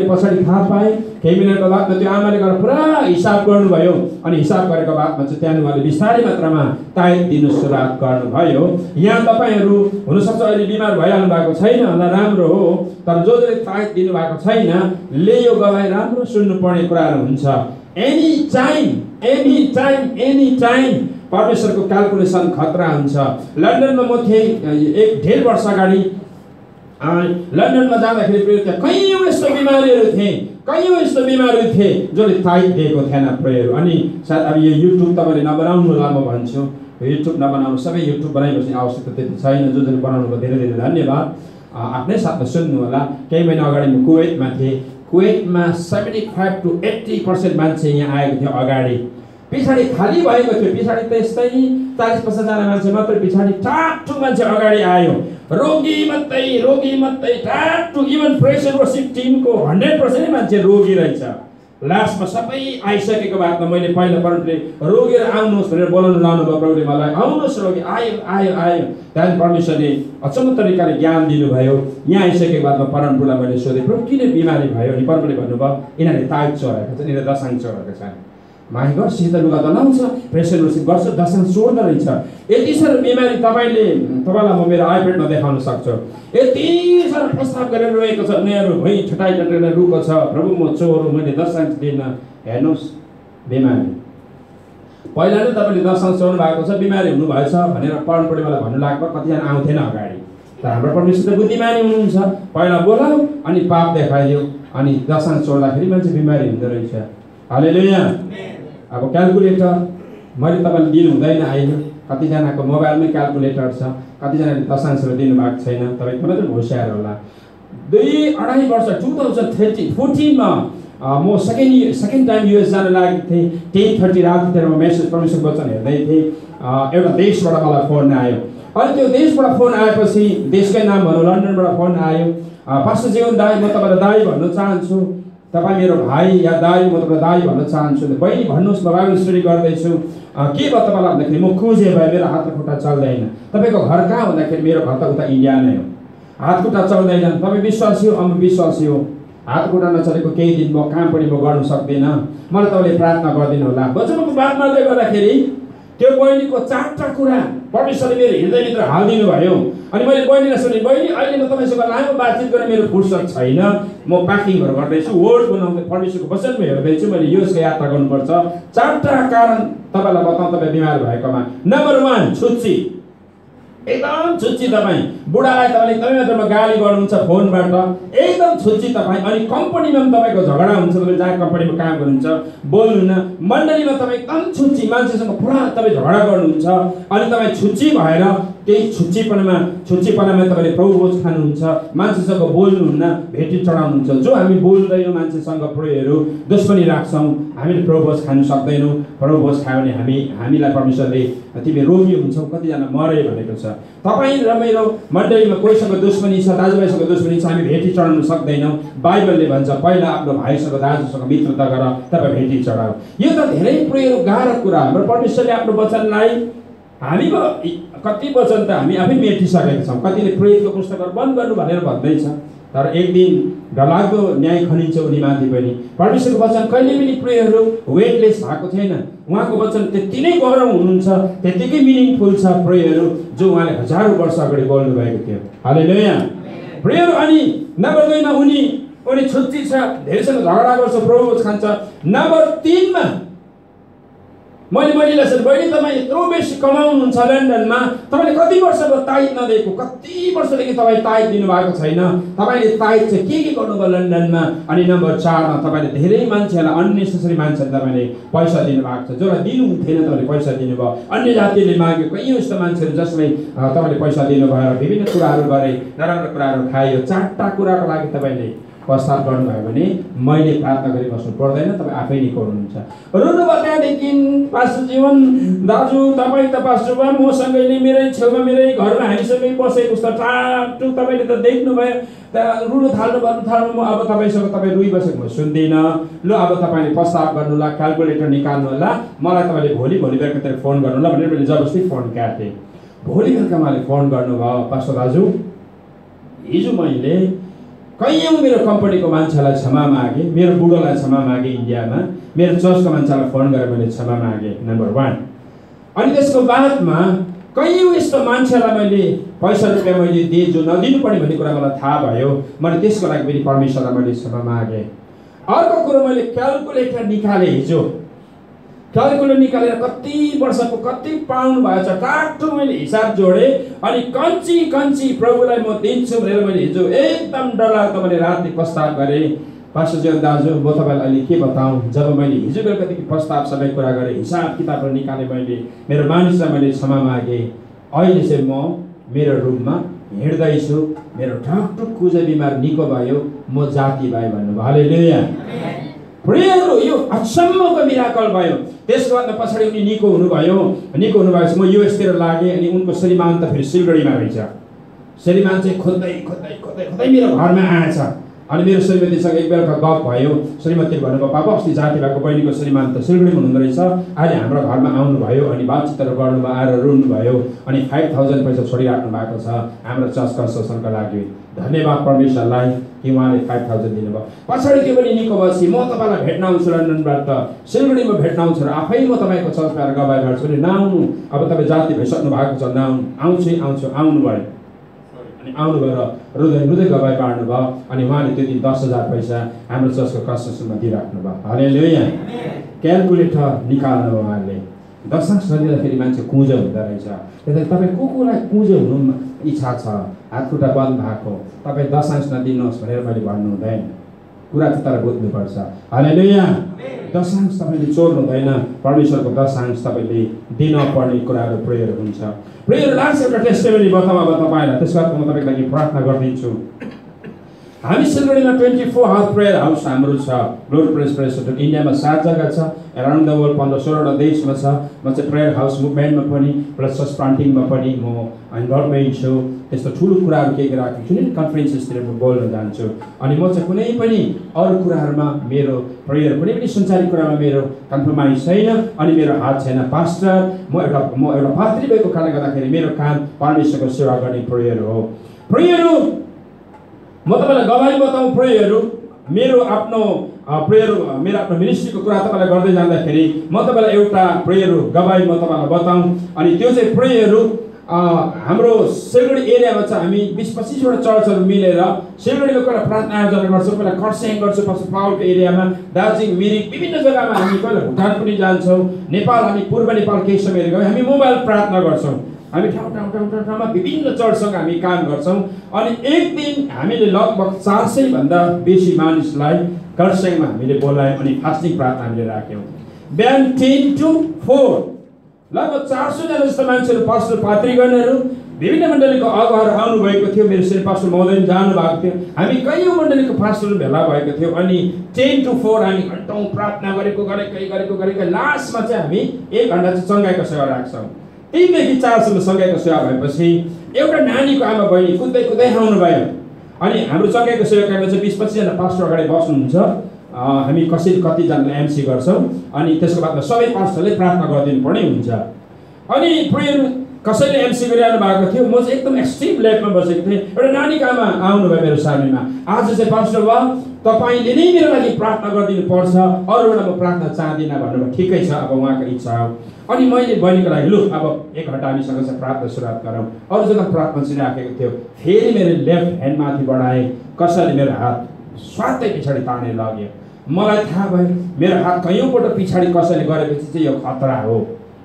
पछाडि थाहा पाएँ केही मिनटको बादमा त्यो आमाले गएर पुरा हिसाब गर्नुभयो अनि हिसाब गरेको बादमा चाहिँ त्यहाँ उहाँले बिस्तारै मात्रामा टाइट दिनु सुरुवात गर्नुभयो। यहाँ तपाईँहरू हुनसक्छ अहिले बिमार भइहाल्नु भएको छैन होला, राम्रो हो, तर जसले टाइट दिनुभएको छैन ले यो गवाई राम्रो सुन्नुपर्ने कुराहरू हुन्छ। एनी टाइम परमेश्वरको क्यालकुलेसन खतरा हुन्छ। लन्डनमा म थिएँ एक 1.5 वर्ष अगाडि। लन्डनमा जाँदाखेरि त्यहाँ कयौँ यस्तो बिमारीहरू थिए जसले टाइट दिएको थिएन प्रेयर। अनि सायद अब यो युट्युब तपाईँले नबनाउनु होला म भन्छु, युट्युब नबनाउनु, सबै युट्युब बनाइबस्ने आवश्यकता त्यति छैन। जसले बनाउनु भयो धेरै धेरै धन्यवाद। आफ्नै साथमा सुन्नु होला। केही महिना अगाडि म कुवेतमा थिएँ। कुवेतमा 75 to 80% मान्छे यहाँ आएको थियो अगाडि, पछाडि खाली भएको थियो। पछाडि त यस्तै 40-50 जना मान्छे मात्रै, पछाडि टाटुक मान्छे अगाडि आयो। रोगी मात्रै टाटुक। इभन प्रेसर वर्सिप टिमको 100% मान्छे रोगी रहेछ। लास्टमा सबै आइसकेको बादमा मैले पहिला परमले रोगीहरू आउनुहोस् भनेर बोलाउन लानु भयो। प्रभुले मलाई आउनुहोस् रोगी, आयो। त्यहाँदेखि परमेश्वरले अचम्म तरिकाले ज्ञान दिनुभयो। यहाँ आइसकेको बादमा परमपुलाई मैले सोधेँ प्रभु किन बिमारी भयो अनि परमले भन्नुभयो यिनीहरूले टाइट चढेको छ, यिनीहरूले दशाङ चढेको छ। माइक शीतल लुगा त लाउँछ, प्रेसर वर्सिप गर्छ, दशाङ चोर्दो रहेछ। यति साह्रो बिमारी तपाईँलाई म मेरो आइप्याडमा देखाउन सक्छु। यति साह्रो प्रस्ताव गरेर रोएको छ, उनीहरू भुइँ छुटाइ रुको छ। प्रभु म चोर, मैले दशाङ दिन। हेर्नुहोस् बिमारी पहिला नै तपाईँले दशाङ चोर्नु भएको छ, बिमारी हुनुभएछ भनेर परमपुले मलाई भन्नु लाग्यो। कतिजना आउँथेन अगाडि, तर हाम्रो परमेश्वर त बुद्धिमानी हुनुहुन्छ। पहिला बोलाऊ अनि पाप देखाइदियो अनि दशाङ चोर्दाखेरि मान्छे बिमारी हुँदो रहेछ। हालेलुया। अब क्यालकुलेटर मैले तपाईँलाई दिनु हुँदैन अहिले। कतिजनाको मोबाइलमै क्यालकुलेटर छ, कतिजनाले दशांशहरू दिनुभएको छैन। तपाईँ मात्रै होसियार होला। 2-2.5 वर्ष 2014मा म सेकेन्ड टाइम युएस जान लागेको थिएँ। 10:30 रातितिर म मेसेज परमेश्वर वचन हेर्दै थिएँ। एउटा देशबाट मलाई फोन आयो। अनि त्यो देशबाट फोन आएपछि देशकै नाम भनौँ, लन्डनबाट फोन आयो। पास्टर जीवन दाई, म तपाईँलाई दाई भन्न चाहन्छु। तपाईँ मेरो भाइ या दाई, म तपाईँलाई दाई भन्न चाहन्छु। बहिनी भन्नुहोस्, म बाइबल स्टडी गर्दैछु। के भयो तपाईँलाई भन्दाखेरि म खोजे भए मेरो हात खुट्टा चल्दैन। तपाईँको घर कहाँ भन्दाखेरि मेरो घर त उता इन्डिया नै हो। हात खुट्टा चल्दैन। तपाईँ विश्वासी हो, म विश्वासी हो। हात खुट्टा नचलेको केही दिन म काम पनि म गर्न सक्दिनँ। मलाई तपाईँले प्रार्थना गरिदिनु होला। वचनको बात मार्दै गर्दाखेरि त्यो बहिनीको 4टा कुरा परमेश्वरले मेरो हृदयभित्र हालिदिनु भयो। अनि मैले बहिनीलाई सोधेँ, बहिनी अहिले म तपाईँसँग लामो बातचित गर्ने मेरो फुर्सद छैन, म प्याकिङहरू गर्दैछु, वर्ड बनाउँदै परमेश्वरको वचनमा हेर्दैछु, मैले यसको यात्रा गर्नुपर्छ। 4टा कारण तपाईँलाई बताउँ तपाईँ बिमार भएकोमा। नम्बर 1 छुच्ची, एकदम छुच्ची। तपाईँ बुढालाई तपाईँले एकदमै मात्रामा गाली गर्नुहुन्छ फोनबाट, एकदम छुच्ची तपाईँ। अनि कम्पनीमा पनि तपाईँको झगडा हुन्छ, तपाईँ जहाँ कम्पनीमा काम गर्नुहुन्छ बोल्नुहुन्न। मण्डलीमा तपाईँ एकदम छुच्ची, मान्छेसँग पुरा तपाईँ झगडा गर्नुहुन्छ। अनि तपाईँ छुच्ची भएर त्यही छुच्चीपनामा तपाईँले प्रभुभोज खानुहुन्छ, मान्छेसँग बोल्नुहुन्न, भेटी चढाउनुहुन्छ। जो हामी बोल्दैनौँ मान्छेसँग, प्रेयरहरू दुश्मनी राख्छौँ, हामीले प्रभुभोज खानु सक्दैनौँ। प्रभुभोज खायो भने हामीलाई परमेश्वरले तिमी रोगी हुन्छौ, कतिजना मरे भनेको छ। तपाईँ र मेरो मण्डलीमा कोहीसँग दुश्मनी छ, दाजुभाइसँग दुश्मनी छ, हामी भेटी चढाउन सक्दैनौँ। बाइबलले भन्छ पहिला आफ्नो भाइसँग दाजुसँग मित्रता गर, तपाईँ भेटी चढाऊ। यो त धेरै प्रेयर गाह्रो कुरा। हाम्रो परमेश्वरले आफ्नो वचनलाई हामी कति वचन त हामी आफै मेटिसकेका छौँ। कतिले प्रेरितको पुस्तकहरू बन्द गर्नु भनेर भन्दैछ, तर एक दिन डरलाग्दो न्याय खनिन्छ उनीमाथि पनि। परमेश्वरको वचन कहिले पनि प्रेयरहरू वेटलेस भएको छैन। उहाँको वचन त्यति नै गरम हुनुहुन्छ, त्यतिकै मिनिङफुल छ प्रेयरहरू, जो उहाँले हजारौँ वर्ष अगाडि बोल्नु भएको थियो। हालेलुया। प्रेयर। अनि नम्बर 2मा उनी छुच्ची छ, धेरैसँग झगडा गर्छ, प्रभुभोज खान्छ। नम्बर 3मा मैले सोधेँ, बहिनी तपाईँ यत्रो बेसी कमाउनुहुन्छ लन्डनमा, तपाईँले कति वर्ष भयो ताइद नदिएको? कति वर्षदेखि तपाईँ ताइद दिनुभएको छैन? तपाईँले ताइद चाहिँ के गर्नुभयो लन्डनमा? अनि नम्बर 4मा तपाईँले धेरै मान्छेहरूलाई, अननेसेसरी मान्छेलाई तपाईँले पैसा दिनुभएको छ, जसलाई दिनु हुन्थेन तपाईँले पैसा दिनुभयो। अन्य जातिले माग्यो, कयौँ यस्तो मान्छेहरू जसलाई तपाईँले पैसा दिनुभयो, विभिन्न कुराहरू गरे, नराम्रो कुराहरू खायो। 4टा कुराको लागि तपाईँले प्रस्ताव गर्नुभयो भने मैले प्रार्थना गरिबस्नु पर्दैन, तपाईँ आफै निकाल्नुहुन्छ। रुनुभयो। त्यहाँदेखि पास्टर जीवन दाजु तपाईँ त पास्टर भयो, मसँगै नै मेरै छेउमा मेरै घरमा हामीसँगै बसेको उस्तो टाटु तपाईँले त देख्नुभयो। त्यहाँ रुनु थाल्नु। म अब तपाईँसँग तपाईँ रुइबसेको म सुन्दिनँ। लु अब तपाईँले प्रस्ताव गर्नु होला, क्यालकुलेटर निकाल्नु होला, मलाई तपाईँले भोलि बेलुकातिर फोन गर्नु होला भनेर मैले जबरजस्ती फोन काटेँ। भोलि बेलुका उहाँले फोन गर्नुभयो, पास्टर दाजु हिजो मैले कैयौँ मेरो कम्पनीको मान्छेलाई क्षमा मागेँ, मेरो बुढोलाई क्षमा मागेँ, इन्डियामा मेरो चर्चको मान्छेलाई फोन गरेर मैले क्षमा मागेँ, नम्बर 1। अनि त्यसको बादमा कैयौँ यस्तो मान्छेलाई मैले पैसा रुपियाँ मैले दिएँ जो नदिनु पर्ने भन्ने कुरा मलाई थाहा भयो। मैले त्यसको लागि पनि परमेश्वरलाई मैले क्षमा मागेँ। अर्को कुरो मैले क्यालकुलेटर निकालेँ, हिजो क्यालकुलेटर निकालेर कति वर्षको कति पाउनु भएछ टाक्टो मैले हिसाब जोडेँ। अनि कन्ची प्रभुलाई म दिन्छु भनेर मैले हिजो एकदम डरलाग्दो मैले राति प्रस्ताव गरेँ। पास्टर जीवन दाजु म तपाईँलाई अहिले के बताऊँ, जब मैले हिजो बेलुकादेखि प्रस्ताव सबै कुरा गरेँ, हिसाब किताबहरू निकालेँ, मैले मेरो मानिसलाई मैले क्षमा मागेँ। अहिले चाहिँ म मेरो रुममा हिँड्दैछु, मेरो ठाकठुक कुजे बिमार निको भयो, म जाति भएँ भन्नुभयो। हालेलुया। प्रियहरू, यो अचम्मको मिराकल भयो। त्यसको बाद पछाडि उनी निको हुनुभयो। निको हुनुभएपछि म युएसतिर लागेँ। अनि उनको श्रीमान त फेरि सिलगढीमा रहेछ। श्रीमान चाहिँ खोज्दै मेरो घरमा आएछ। अनि मेरो श्रीमतीसँग एक बेलुका गफ भयो। श्रीमतीले भन्नुभयो, पापा अस्ति जाति भएको बहिनीको श्रीमान त सिलगढीमा हुनुहुँदो रहेछ, अहिले हाम्रो घरमा आउनुभयो। अनि बातचितहरू गर्नुभयो, आएर रुनुभयो। अनि 5000 पैसा छोडिराख्नु भएको छ हाम्रो चर्च कन्स्ट्रक्सनको लागि। धन्यवाद परमेश्वरलाई कि उहाँले 5000 दिनुभयो। पछाडि त्यो पनि निको भएपछि म तपाईँलाई भेट्न आउँछु लन्डनबाट, सिलगढीमा भेट्न आउँछु र आफै म तपाईँको चर्चमा आएर गवाई गर्छु नि। नआउनु, अब तपाईँ जाति भइसक्नु भएको छ, नआउनु। आउनुभयो। अनि आउनुभयो र रुँदै गवाई बाँड्नुभयो। अनि उहाँले त्यो दिन 10,000 पैसा हाम्रो चर्चको कन्स्ट्रक्सनमा दिइराख्नु भयो। हालेलुया। क्यालकुलेटर निकाल्नु उहाँले। दशांश नदिँदाखेरि मान्छे कुँजो हुँदो रहेछ। त्यसैले तपाईँ कोलाई कुँजो हुनु इच्छा छ, हात खुट्टा बन्द भएको, तपाईँ दशांश नदिनुहोस् भनेर मैले भन्नु हुँदैन। कुरा चाहिँ तर बुझ्नुपर्छ। हालेलुया। दशांश तपाईँले चोर्नु हुँदैन। परमेश्वरको दशांश तपाईँले दिन पर्ने कुराहरू प्रेयर हुन्छ। प्रेयर लाग्छ एउटा टेस्टिमनी बताउँ तपाईँलाई। त्यसको बाद म तपाईँको लागि प्रार्थना गरिदिन्छु। हामी सिलगढीमा 24 आवर प्रेयर हाउस हाम्रो छ। ग्लोरी प्रेस इन्डियामा 7 जग्गा छ, एराउन्ड द वर्ल्ड 15-16वटा देशमा छ। म चाहिँ प्रेयर हाउस मुभमेन्टमा पनि प्लस चर्च प्लान्टिङमा पनि म इन्भल्भमेन्ट छु। त्यस्तो ठुलो कुराहरू के राखेको छु नि, कन्फरेन्सेसतिर म बोल्न जान्छु। अनि म चाहिँ कुनै पनि अरू कुराहरूमा मेरो प्रेयर कुनै पनि संसारिक कुरामा मेरो कम्प्रोमाइज छैन। अनि मेरो हात छैन। पास्टर म एउटा पात्री भएको कारणले गर्दाखेरि मेरो काम परमेश्वरको सेवा गर्ने प्रेयर हो। प्रेयरहरू म तपाईँलाई गवाई बताउँ। प्रेयरहरू मेरो आफ्नो मिनिस्ट्रीको कुरा तपाईँलाई गर्दै जाँदाखेरि म तपाईँलाई एउटा प्रेयरहरू गवाई म तपाईँलाई बताउँ। अनि त्यो चाहिँ प्रेयरहरू हाम्रो सिलगढी एरियामा छ। हामी 20-25वटा चर्चहरू मिलेर सिलगढीको एउटा प्रार्थना आयोजना गर्छौँ। पहिला खरसाङ गर्छौँ, पछि पावलको एरियामा, दार्जिलिङ, मिरिक, विभिन्न जग्गामा हामी पहिला भुटान पनि जान्छौँ। नेपाल, हामी पूर्व नेपाल केही समय गयौँ। हामी मोबाइल प्रार्थना गर्छौँ। हामी ठाउँमा विभिन्न चर्चसँग हामी काम गर्छौँ। अनि एक दिन हामीले लगभग 400 भन्दा बेसी मानिसलाई खरसाङमा हामीले बोलायौँ। अनि फास्टिङ प्रार्थना हामीले राख्यौँ। बिहान 10 to 4 लगभग 400 जना जस्तो मान्छेहरू, पास्टर पात्री गर्नेहरू, विभिन्न मण्डलीको अगुवाहरू आउनुभएको थियो। मेरो श्री पास्टर महोदय जानु भएको थियो। हामी कैयौँ मण्डलीको पास्टरहरू भेला भएको थियो। अनि 10 to 4 हामी घन्टौँ प्रार्थना गरेको लास्टमा चाहिँ हामी 1 घन्टा चाहिँ सँगाइको सेवा राख्छौँ। 3 देखि 4 सम्म सँगाइको सेवा भएपछि एउटा नानीको आमा बहिनी कुद्दै आउनुभयो। अनि हाम्रो सँगाइको सेवाकामा चाहिँ 20-25 जना पास्टर अगाडि बस्नुहुन्छ। हामी कतिजनालाई एमसी गर्छौँ। अनि त्यसको बादमा सबै पास्टरले प्रार्थना गरिदिनु पर्ने हुन्छ। अनि प्रेयर कसैले एमसी गरिरहनु भएको थियो। म चाहिँ एकदम एक्सट्रिम लेभलमा बसेको थिएँ। एउटा नानीको आमा आउनुभयो मेरो सामनेमा। आज चाहिँ पास्टर बा तपाईँले नै मेरो लागि प्रार्थना गरिदिनु पर्छ, अरूबाट म प्रार्थना चाहदिनँ भन्नुभयो। ठिकै छ, अब उहाँको इच्छा हो। अनि मैले बहिनीको लागि लु अब 1 घन्टा हामीसँग चाहिँ प्रार्थना सुरुवात गरौँ। अरू जग्गा प्रार्थना चाहिँ राखेको थियो। फेरि मेरो लेफ्ट ह्यान्ड माथि बढाएँ, कसैले मेरो हात स्वात्तै पछाडि तानेर लग्यो। मलाई थाहा भयो मेरो हात कैयौँपल्ट पछाडि कसैले गरेपछि चाहिँ यो खतरा हो,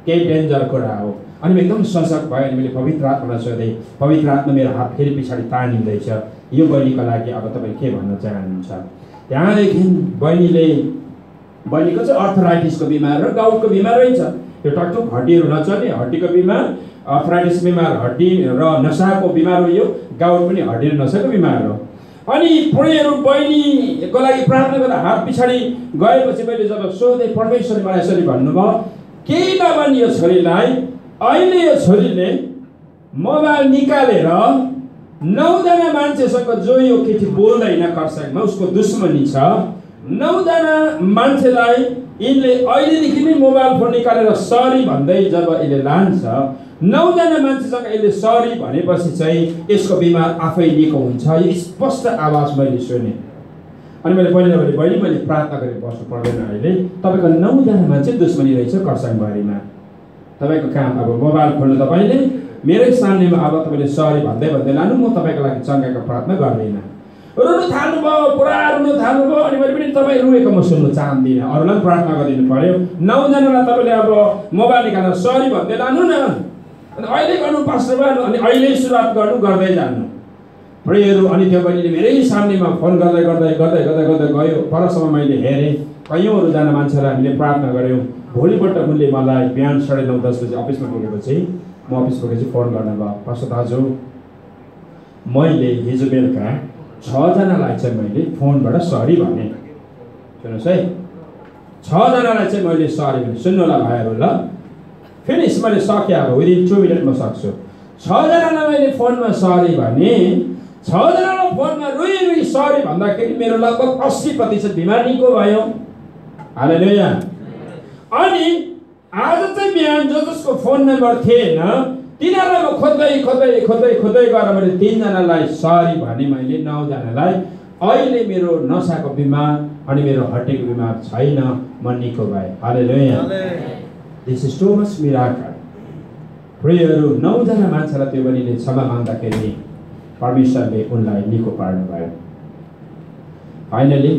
केही डेन्जर कुरा हो। अनि म एकदम सजग भएँ। अनि मैले पवित्र आत्मालाई सोधेँ, पवित्र आत्मा मेरो हात फेरि पछाडि तानिँदैछ, यो बहिनीको लागि अब तपाईँ के भन्न चाहनुहुन्छ? त्यहाँदेखि बहिनीको चाहिँ अर्थराइटिसको बिमार र गाउटको बिमार रहेछ। यो टकटुक हड्डीहरू नचल्ने, हड्डीको बिमार, अर्थराइटिस बिमार, हड्डी र नसाको बिमार हो। यो गाउट पनि हड्डी र नसाको बिमार हो। अनि प्रेयरहरू बहिनीको लागि प्रार्थना गर्दा हात पछाडि गएपछि मैले जब सोधेँ, परमेश्वरले मलाई यसरी भन्नुभयो, केही नभनी यो छोरीलाई, अहिले यो छोरीले मोबाइल निकालेर 9 जना मान्छेसँग जो यो केटी बोल्दैन खरसाङमा, उसको दुश्मनी छ, 9 जना मान्छेलाई यिनले अहिलेदेखि नै मोबाइल फोन निकालेर सरी भन्दै जब यसले लान्छ, 9 जना मान्छेसँग यसले सरी भनेपछि चाहिँ यसको बिमार आफै निको हुन्छ। यो स्पष्ट आवाज मैले सुने। अनि मैले बहिनी मैले प्रार्थना गरेर बस्नु पर्दैन। अहिले तपाईँको 9 जना मान्छे दुश्मनी रहेछ खरसाङबारीमा। तपाईँको काम अब मोबाइल खोल्नु तपाईँले मेरै सामनेमा अब तपाईँले सरी भन्दै लानु, म तपाईँको लागि चङ्गाको प्रार्थना गर्दिनँ। रुनु थाल्नुभयो, पुरा रुनु थाल्नुभयो। अनि मैले पनि तपाईँ रुएको म सुन्नु चाहदिनँ। अरूलाई पनि प्रार्थना गरिदिनु पर्यो। 9 जनालाई तपाईँले अब मोबाइल निकालेर सरी भन्दै लानु न। अनि अहिले गर्नु पास्टरबान, अनि अहिले सुरुवात गर्दै जानु प्रेयरहरू। अनि त्यो बहिनीले मेरै सामनेमा फोन गर्दै गयो। परसम्म मैले हेरेँ कयौँजना मान्छेलाई हामीले प्रार्थना गऱ्यौँ। भोलिपल्ट उनले मलाई बिहान 9:30-10 बजी अफिसमा पुगेपछि म अफिस पुगेपछि फोन गर्नुभयो, पास्टर दाजु मैले हिजो बेलुका 6 जनालाई चाहिँ मैले फोनबाट सरी भने। सुन्नुहोस् है, 6 जनालाई चाहिँ मैले सरी भने। सुन्नु होला भाइहरू, ल फिनिस, मैले सकेँ। अब विदिन 2 मिनटमा सक्छु। 6 जनालाई मैले फोनमा सरी भने। 6 जनालाई फोनमा रुई सरी भन्दाखेरि मेरो लगभग 80% बिमार निको भयो। हालेलुया। अनि आज चाहिँ बिहान जसको फोन नम्बर थिएन तिनीहरूलाई म खोज्दै गएर मैले 3 जनालाई सरी भने। मैले 9 जनालाई अहिले मेरो नसाको बिमार अनि मेरो हड्डीको बिमार छैन, म निको भएँ। Hallelujah. This is too much miracle. प्रेयरहरू 9 जना मान्छेलाई त्यो बनिले क्षमा माग्दाखेरि परमेश्वरले उनलाई निको पार्नुभयो। फाइनली